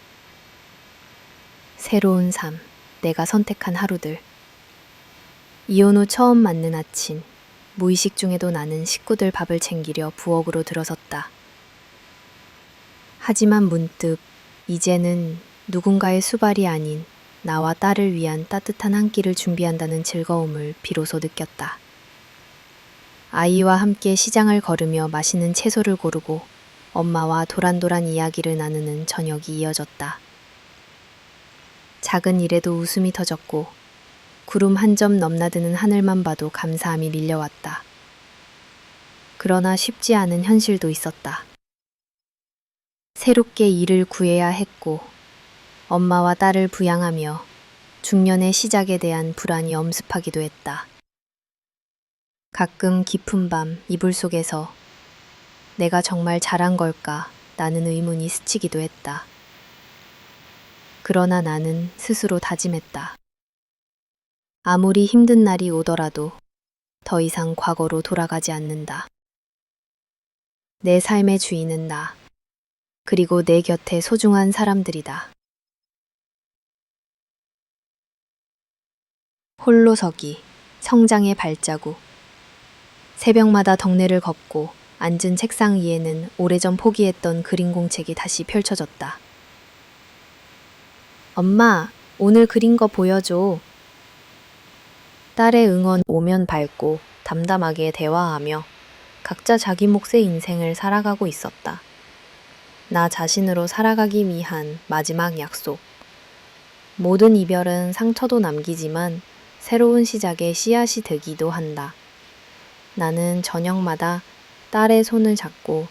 새로운 삶, 내가 선택한 하루들. 이혼 후 처음 맞는 아침, 무의식 중에도 나는 식구들 밥을 챙기려 부엌으로 들어섰다. 하지만 문득 이제는 누군가의 수발이 아닌 나와 딸을 위한 따뜻한 한 끼를 준비한다는 즐거움을 비로소 느꼈다. 아이와 함께 시장을 걸으며 맛있는 채소를 고르고 엄마와 도란도란 이야기를 나누는 저녁이 이어졌다. 작은 일에도 웃음이 터졌고 구름 한 점 넘나드는 하늘만 봐도 감사함이 밀려왔다. 그러나 쉽지 않은 현실도 있었다. 새롭게 일을 구해야 했고 엄마와 딸을 부양하며 중년의 시작에 대한 불안이 엄습하기도 했다. 가끔 깊은 밤 이불 속에서 내가 정말 잘한 걸까 라는 의문이 스치기도 했다. 그러나 나는 스스로 다짐했다. 아무리 힘든 날이 오더라도 더 이상 과거로 돌아가지 않는다. 내 삶의 주인은 나, 그리고 내 곁에 소중한 사람들이다. 홀로서기, 성장의 발자국. 새벽마다 덕내를 걷고 앉은 책상 위에는 오래전 포기했던 그림 공책이 다시 펼쳐졌다. 엄마, 오늘 그린 거 보여줘. 딸의 응원 오면 밝고 담담하게 대화하며 각자 자기 몫의 인생을 살아가고 있었다. 나 자신으로 살아가기 위한 마지막 약속. 모든 이별은 상처도 남기지만 새로운 시작의 씨앗이 되기도 한다. 나는 저녁마다 딸의 손을 잡고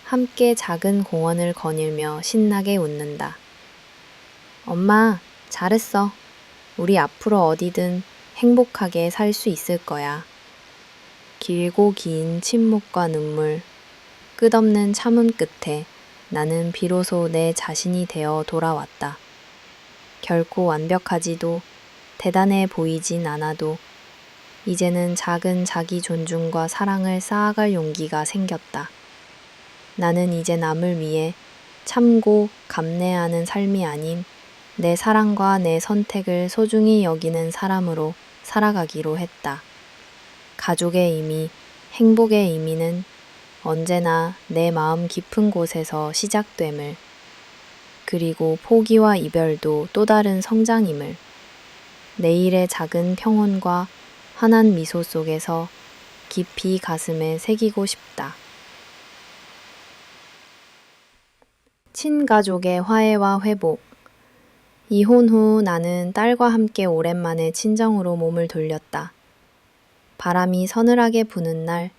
함께 작은 공원을 거닐며 신나게 웃는다. 엄마, 잘했어. 우리 앞으로 어디든 행복하게 살 수 있을 거야. 길고 긴 침묵과 눈물, 끝없는 참음 끝에 나는 비로소 내 자신이 되어 돌아왔다. 결코 완벽하지도 대단해 보이진 않아도 이제는 작은 자기 존중과 사랑을 쌓아갈 용기가 생겼다. 나는 이제 남을 위해 참고 감내하는 삶이 아닌 내 사랑과 내 선택을 소중히 여기는 사람으로 살아가기로 했다. 가족의 의미, 행복의 의미는 언제나 내 마음 깊은 곳에서 시작됨을, 그리고 포기와 이별도 또 다른 성장임을, 내일의 작은 평온과 환한 미소 속에서 깊이 가슴에 새기고 싶다. 친가족의 화해와 회복. 이혼 후 나는 딸과 함께 오랜만에 친정으로 몸을 돌렸다. 바람이 서늘하게 부는 날,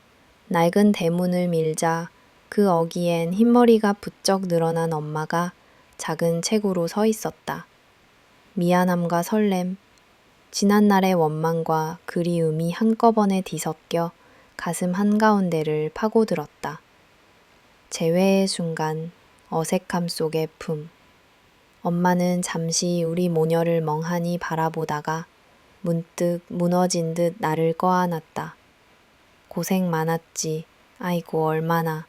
낡은 대문을 밀자 그 어귀엔 흰머리가 부쩍 늘어난 엄마가 작은 책으로 서 있었다. 미안함과 설렘, 지난날의 원망과 그리움이 한꺼번에 뒤섞여 가슴 한가운데를 파고들었다. 재회의 순간, 어색함 속의 품. 엄마는 잠시 우리 모녀를 멍하니 바라보다가 문득 무너진 듯 나를 껴안았다. 고생 많았지. 아이고 얼마나.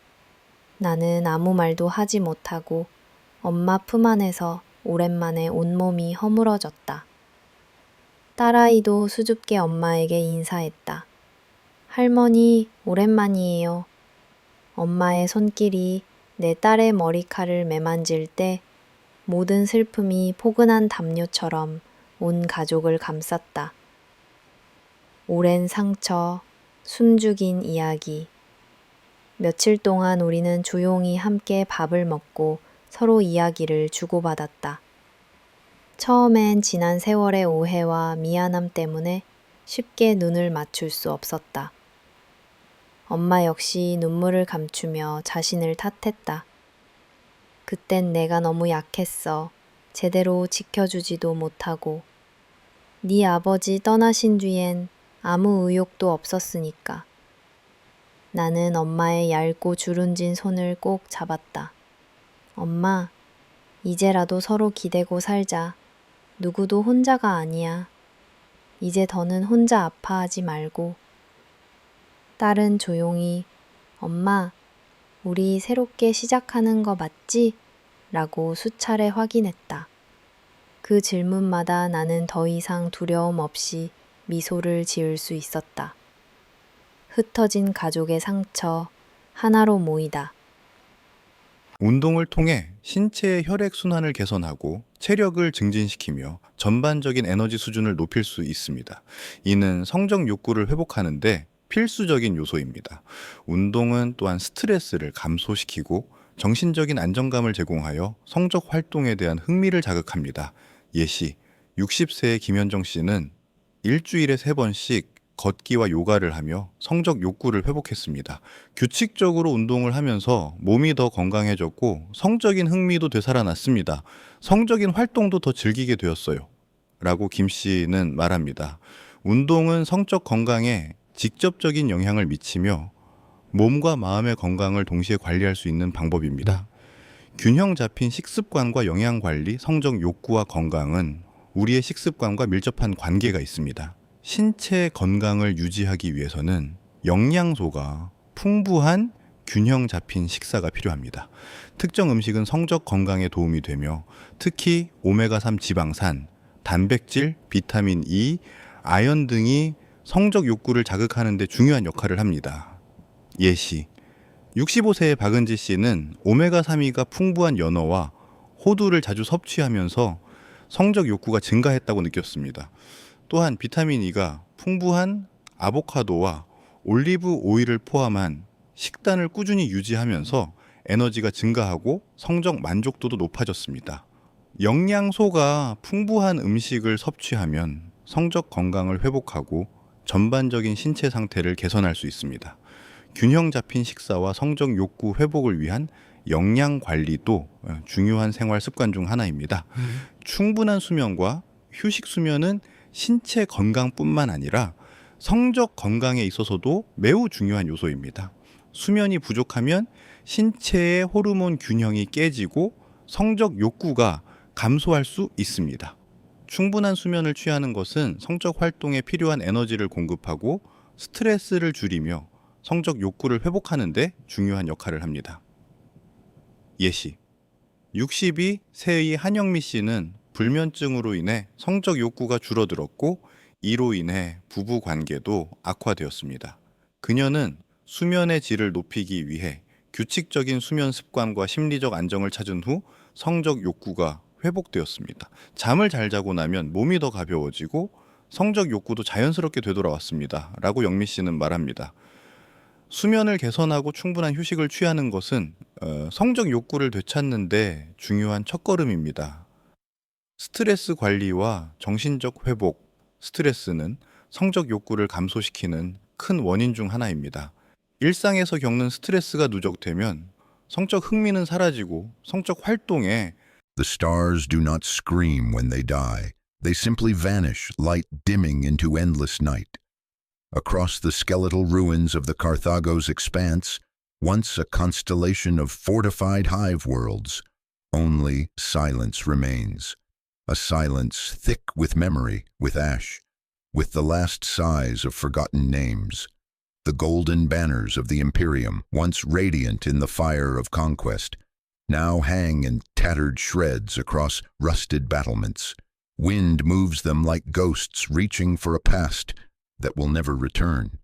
나는 아무 말도 하지 못하고 엄마 품 안에서 오랜만에 온몸이 허물어졌다. 딸아이도 수줍게 엄마에게 인사했다. 할머니, 오랜만이에요. 엄마의 손길이 내 딸의 머리칼을 매만질 때 모든 슬픔이 포근한 담요처럼 온 가족을 감쌌다. 오랜 상처, 숨죽인 이야기. 며칠 동안 우리는 조용히 함께 밥을 먹고 서로 이야기를 주고받았다. 처음엔 지난 세월의 오해와 미안함 때문에 쉽게 눈을 맞출 수 없었다. 엄마 역시 눈물을 감추며 자신을 탓했다. 그땐 내가 너무 약했어. 제대로 지켜주지도 못하고. 네 아버지 떠나신 뒤엔 아무 의욕도 없었으니까. 나는 엄마의 얇고 주름진 손을 꼭 잡았다. 엄마, 이제라도 서로 기대고 살자. 누구도 혼자가 아니야. 이제 더는 혼자 아파하지 말고. 딸은 조용히 엄마, 우리 새롭게 시작하는 거 맞지? 라고 수차례 확인했다. 그 질문마다 나는 더 이상 두려움 없이 미소를 지을 수 있었다. 흩어진 가족의 상처, 하나로 모이다. 운동을 통해 신체의 혈액순환을 개선하고 체력을 증진시키며 전반적인 에너지 수준을 높일 수 있습니다. 이는 성적 욕구를 회복하는데 필수적인 요소입니다. 운동은 또한 스트레스를 감소시키고 정신적인 안정감을 제공하여 성적 활동에 대한 흥미를 자극합니다. 예시, 60세의 김현정 씨는 일주일에 3번씩 걷기와 요가를 하며 성적 욕구를 회복했습니다. 규칙적으로 운동을 하면서 몸이 더 건강해졌고 성적인 흥미도 되살아났습니다. 성적인 활동도 더 즐기게 되었어요. 라고 김 씨는 말합니다. 운동은 성적 건강에 직접적인 영향을 미치며 몸과 마음의 건강을 동시에 관리할 수 있는 방법입니다. 균형 잡힌 식습관과 영양관리, 성적 욕구와 건강은 우리의 식습관과 밀접한 관계가 있습니다. 신체 건강을 유지하기 위해서는 영양소가 풍부한 균형 잡힌 식사가 필요합니다. 특정 음식은 성적 건강에 도움이 되며 특히 오메가3 지방산, 단백질, 비타민 E, 아연 등이 성적 욕구를 자극하는 데 중요한 역할을 합니다. 예시, 65세의 박은지 씨는 오메가3가 풍부한 연어와 호두를 자주 섭취하면서 성적 욕구가 증가했다고 느꼈습니다. 또한 비타민 E가 풍부한 아보카도와 올리브 오일을 포함한 식단을 꾸준히 유지하면서 에너지가 증가하고 성적 만족도도 높아졌습니다. 영양소가 풍부한 음식을 섭취하면 성적 건강을 회복하고 전반적인 신체 상태를 개선할 수 있습니다. 균형 잡힌 식사와 성적 욕구 회복을 위한 영양 관리도 중요한 생활 습관 중 하나입니다. 충분한 수면과 휴식 수면은 신체 건강뿐만 아니라 성적 건강에 있어서도 매우 중요한 요소입니다. 수면이 부족하면 신체의 호르몬 균형이 깨지고 성적 욕구가 감소할 수 있습니다. 충분한 수면을 취하는 것은 성적 활동에 필요한 에너지를 공급하고 스트레스를 줄이며 성적 욕구를 회복하는 데 중요한 역할을 합니다. 예시 62세의 한영미 씨는 불면증으로 인해 성적 욕구가 줄어들었고 이로 인해 부부 관계도 악화되었습니다. 그녀는 수면의 질을 높이기 위해 규칙적인 수면 습관과 심리적 안정을 찾은 후 성적 욕구가 회복되었습니다. 잠을 잘 자고 나면 몸이 더 가벼워지고 성적 욕구도 자연스럽게 되돌아왔습니다. 라고 영미 씨는 말합니다. 수면을 개선하고 충분한 휴식을 취하는 것은 성적 욕구를 되찾는데 중요한 첫걸음입니다. 스트레스 관리와 정신적 회복, 스트레스는 성적 욕구를 감소시키는 큰 원인 중 하나입니다. 일상에서 겪는 스트레스가 누적되면 성적 흥미는 사라지고 성적 활동에 The stars do not scream when they die. They simply vanish, light dimming into endless night. Across the skeletal ruins of the Carthago's expanse, once a constellation of fortified hive worlds, only silence remains. A silence thick with memory, with ash, with the last sighs of forgotten names. The golden banners of the Imperium, once radiant in the fire of conquest, now hang in tattered shreds across rusted battlements. Wind moves them like ghosts reaching for a past that will never return.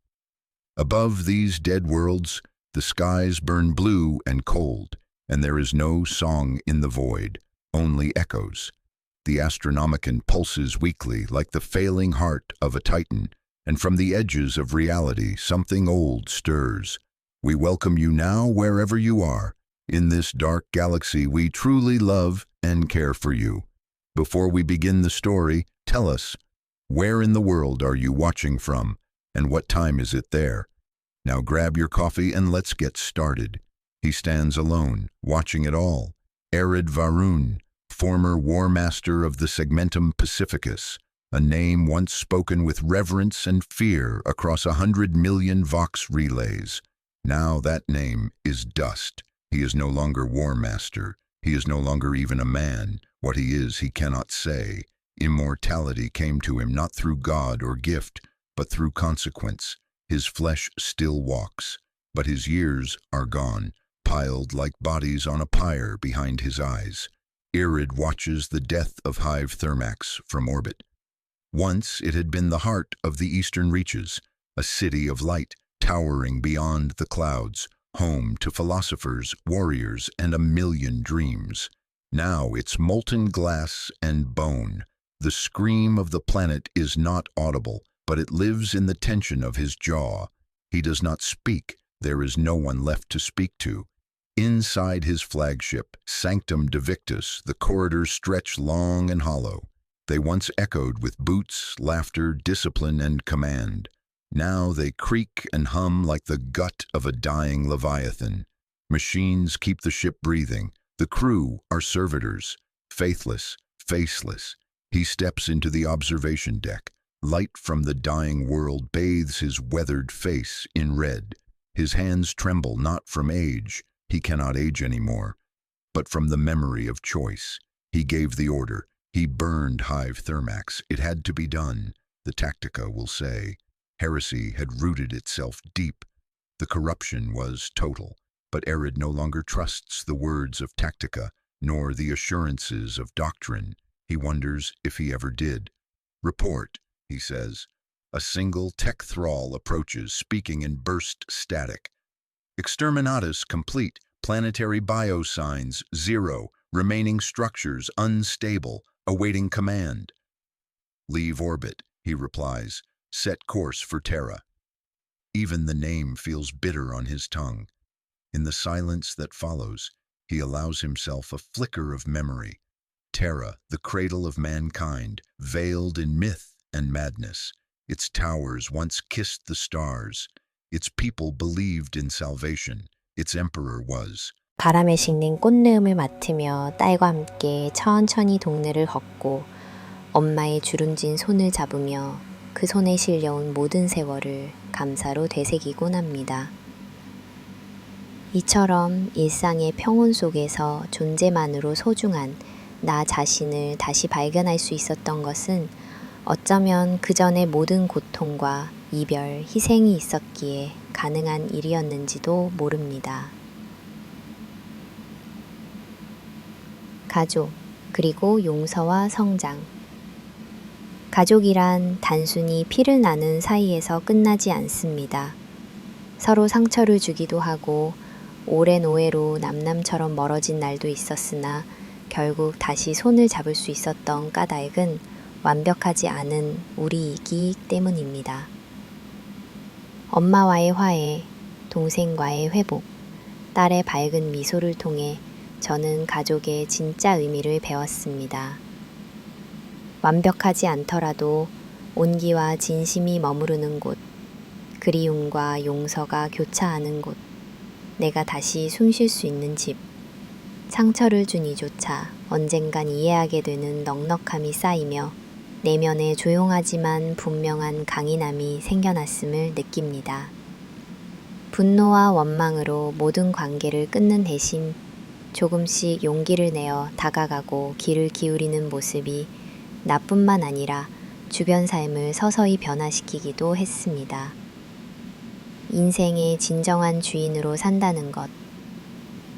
Above these dead worlds, the skies burn blue and cold, and there is no song in the void, only echoes. The Astronomicon pulses weakly like the failing heart of a titan, and from the edges of reality something old stirs. We welcome you now wherever you are. In this dark galaxy we truly love and care for you. Before we begin the story, tell us, where in the world are you watching from, and what time is it there? Now grab your coffee and let's get started. He stands alone, watching it all. Arid Varun, former war master of the Segmentum Pacificus, a name once spoken with reverence and fear across 100 million Vox relays. Now that name is dust. He is no longer war master. He is no longer even a man. What he is, he cannot say. Immortality came to him not through God or gift, but through consequence. His flesh still walks, but his years are gone, piled like bodies on a pyre behind his eyes. Irid watches the death of Hive Thermax from orbit. Once it had been the heart of the eastern reaches, a city of light towering beyond the clouds, home to philosophers, warriors, and a million dreams. Now it's molten glass and bone. The scream of the planet is not audible, but it lives in the tension of his jaw. He does not speak. There is no one left to speak to. Inside his flagship, Sanctum Divictus, the corridors stretch long and hollow. They once echoed with boots, laughter, discipline, and command. Now they creak and hum like the gut of a dying leviathan. Machines keep the ship breathing. The crew are servitors, faithless, faceless. He steps into the observation deck. Light from the dying world bathes his weathered face in red. His hands tremble not from age. He cannot age anymore, but from the memory of choice. He gave the order. He burned Hive Thermax. It had to be done, the Tactica will say. Heresy had rooted itself deep. The corruption was total, but Arid no longer trusts the words of Tactica, nor the assurances of doctrine. He wonders if he ever did. Report, he says. A single tech thrall approaches, speaking in burst static. Exterminatus complete. Planetary biosigns 0. Remaining structures unstable. Awaiting command. Leave orbit, he replies. Set course for Terra. Even the name feels bitter on his tongue. In the silence that follows, he allows himself a flicker of memory. Terra, the cradle of mankind, veiled in myth and madness. Its towers once kissed the stars. Its people believed in salvation. Its emperor was. 바람에 식는 꽃내음을 맡으며 딸과 함께 천천히 동네를 걷고 엄마의 주름진 손을 잡으며 그 손에 실려온 모든 세월을 감사로 되새기곤 합니다. 이처럼 일상의 평온 속에서 존재만으로 소중한 나 자신을 다시 발견할 수 있었던 것은 어쩌면 그 전의 모든 고통과 이별, 희생이 있었기에 가능한 일이었는지도 모릅니다. 가족, 그리고 용서와 성장. 가족이란 단순히 피를 나눈 사이에서 끝나지 않습니다. 서로 상처를 주기도 하고 오랜 오해로 남남처럼 멀어진 날도 있었으나 결국 다시 손을 잡을 수 있었던 까닭은 완벽하지 않은 우리이기 때문입니다. 엄마와의 화해, 동생과의 회복, 딸의 밝은 미소를 통해 저는 가족의 진짜 의미를 배웠습니다. 완벽하지 않더라도 온기와 진심이 머무르는 곳, 그리움과 용서가 교차하는 곳, 내가 다시 숨 쉴 수 있는 집, 상처를 준 이조차 언젠간 이해하게 되는 넉넉함이 쌓이며 내면에 조용하지만 분명한 강인함이 생겨났음을 느낍니다. 분노와 원망으로 모든 관계를 끊는 대신 조금씩 용기를 내어 다가가고 귀를 기울이는 모습이 나뿐만 아니라 주변 삶을 서서히 변화시키기도 했습니다. 인생의 진정한 주인으로 산다는 것.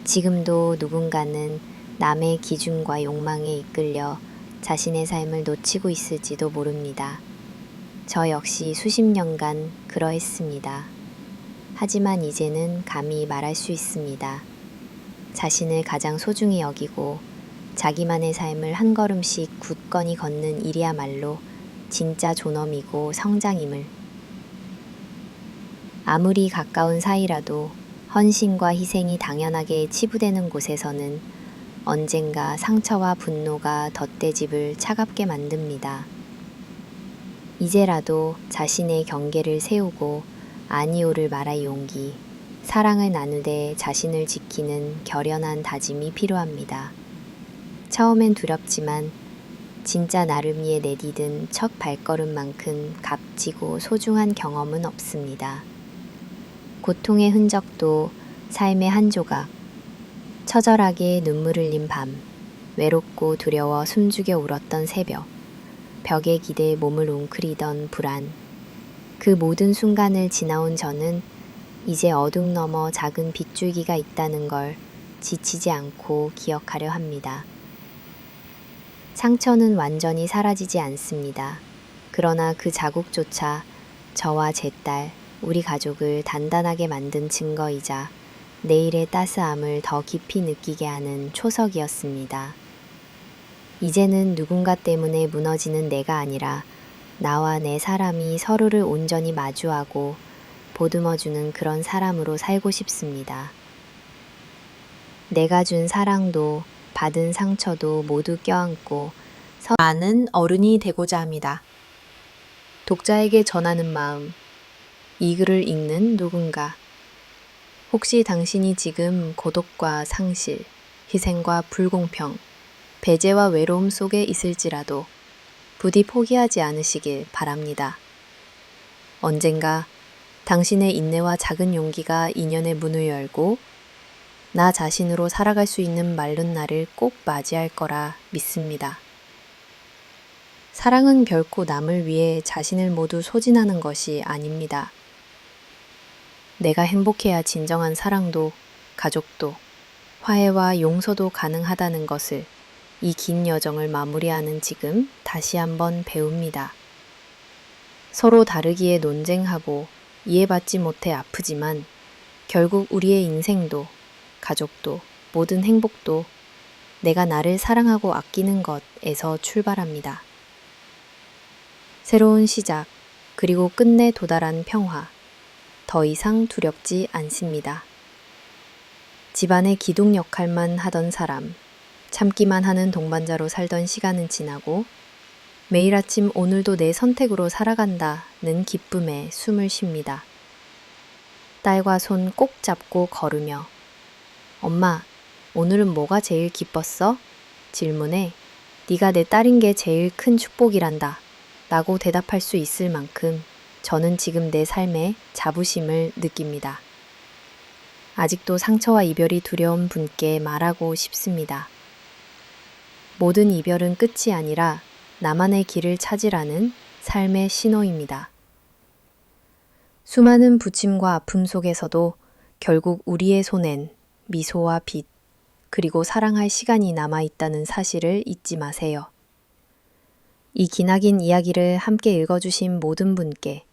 지금도 누군가는 남의 기준과 욕망에 이끌려 자신의 삶을 놓치고 있을지도 모릅니다. 저 역시 수십 년간 그러했습니다. 하지만 이제는 감히 말할 수 있습니다. 자신을 가장 소중히 여기고 자기만의 삶을 한 걸음씩 굳건히 걷는 일이야말로 진짜 존엄이고 성장임을. 아무리 가까운 사이라도 헌신과 희생이 당연하게 치부되는 곳에서는 언젠가 상처와 분노가 덧대집을 차갑게 만듭니다. 이제라도 자신의 경계를 세우고 아니오를 말할 용기, 사랑을 나누되 자신을 지키는 결연한 다짐이 필요합니다. 처음엔 두렵지만 진짜 나를 위해 내디딘 첫 발걸음만큼 값지고 소중한 경험은 없습니다. 고통의 흔적도 삶의 한 조각, 처절하게 눈물을 흘린 밤, 외롭고 두려워 숨죽여 울었던 새벽, 벽에 기대 몸을 웅크리던 불안, 그 모든 순간을 지나온 저는 이제 어둠 너머 작은 빗줄기가 있다는 걸 지치지 않고 기억하려 합니다. 상처는 완전히 사라지지 않습니다. 그러나 그 자국조차 저와 제 딸, 우리 가족을 단단하게 만든 증거이자 내일의 따스함을 더 깊이 느끼게 하는 초석이었습니다. 이제는 누군가 때문에 무너지는 내가 아니라 나와 내 사람이 서로를 온전히 마주하고 보듬어주는 그런 사람으로 살고 싶습니다. 내가 준 사랑도 받은 상처도 모두 껴안고 많은 어른이 되고자 합니다. 독자에게 전하는 마음. 이 글을 읽는 누군가. 혹시 당신이 지금 고독과 상실, 희생과 불공평, 배제와 외로움 속에 있을지라도 부디 포기하지 않으시길 바랍니다. 언젠가 당신의 인내와 작은 용기가 인연의 문을 열고 나 자신으로 살아갈 수 있는 마른 날을 꼭 맞이할 거라 믿습니다. 사랑은 결코 남을 위해 자신을 모두 소진하는 것이 아닙니다. 내가 행복해야 진정한 사랑도, 가족도, 화해와 용서도 가능하다는 것을 이 긴 여정을 마무리하는 지금 다시 한번 배웁니다. 서로 다르기에 논쟁하고 이해받지 못해 아프지만 결국 우리의 인생도, 가족도, 모든 행복도 내가 나를 사랑하고 아끼는 것에서 출발합니다. 새로운 시작, 그리고 끝내 도달한 평화. 더 이상 두렵지 않습니다. 집안의 기둥 역할만 하던 사람, 참기만 하는 동반자로 살던 시간은 지나고 매일 아침 오늘도 내 선택으로 살아간다는 기쁨에 숨을 쉽니다. 딸과 손 꼭 잡고 걸으며 엄마, 오늘은 뭐가 제일 기뻤어? 질문에 네가 내 딸인 게 제일 큰 축복이란다 라고 대답할 수 있을 만큼 저는 지금 내 삶에 자부심을 느낍니다. 아직도 상처와 이별이 두려운 분께 말하고 싶습니다. 모든 이별은 끝이 아니라 나만의 길을 찾으라는 삶의 신호입니다. 수많은 부침과 아픔 속에서도 결국 우리의 손엔 미소와 빛, 그리고 사랑할 시간이 남아있다는 사실을 잊지 마세요. 이 기나긴 이야기를 함께 읽어주신 모든 분께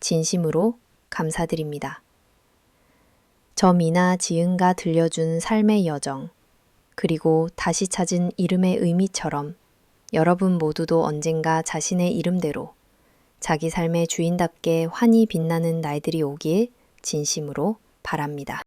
진심으로 감사드립니다. 저 미나 지은가 들려준 삶의 여정, 그리고 다시 찾은 이름의 의미처럼 여러분 모두도 언젠가 자신의 이름대로 자기 삶의 주인답게 환히 빛나는 날들이 오길 진심으로 바랍니다.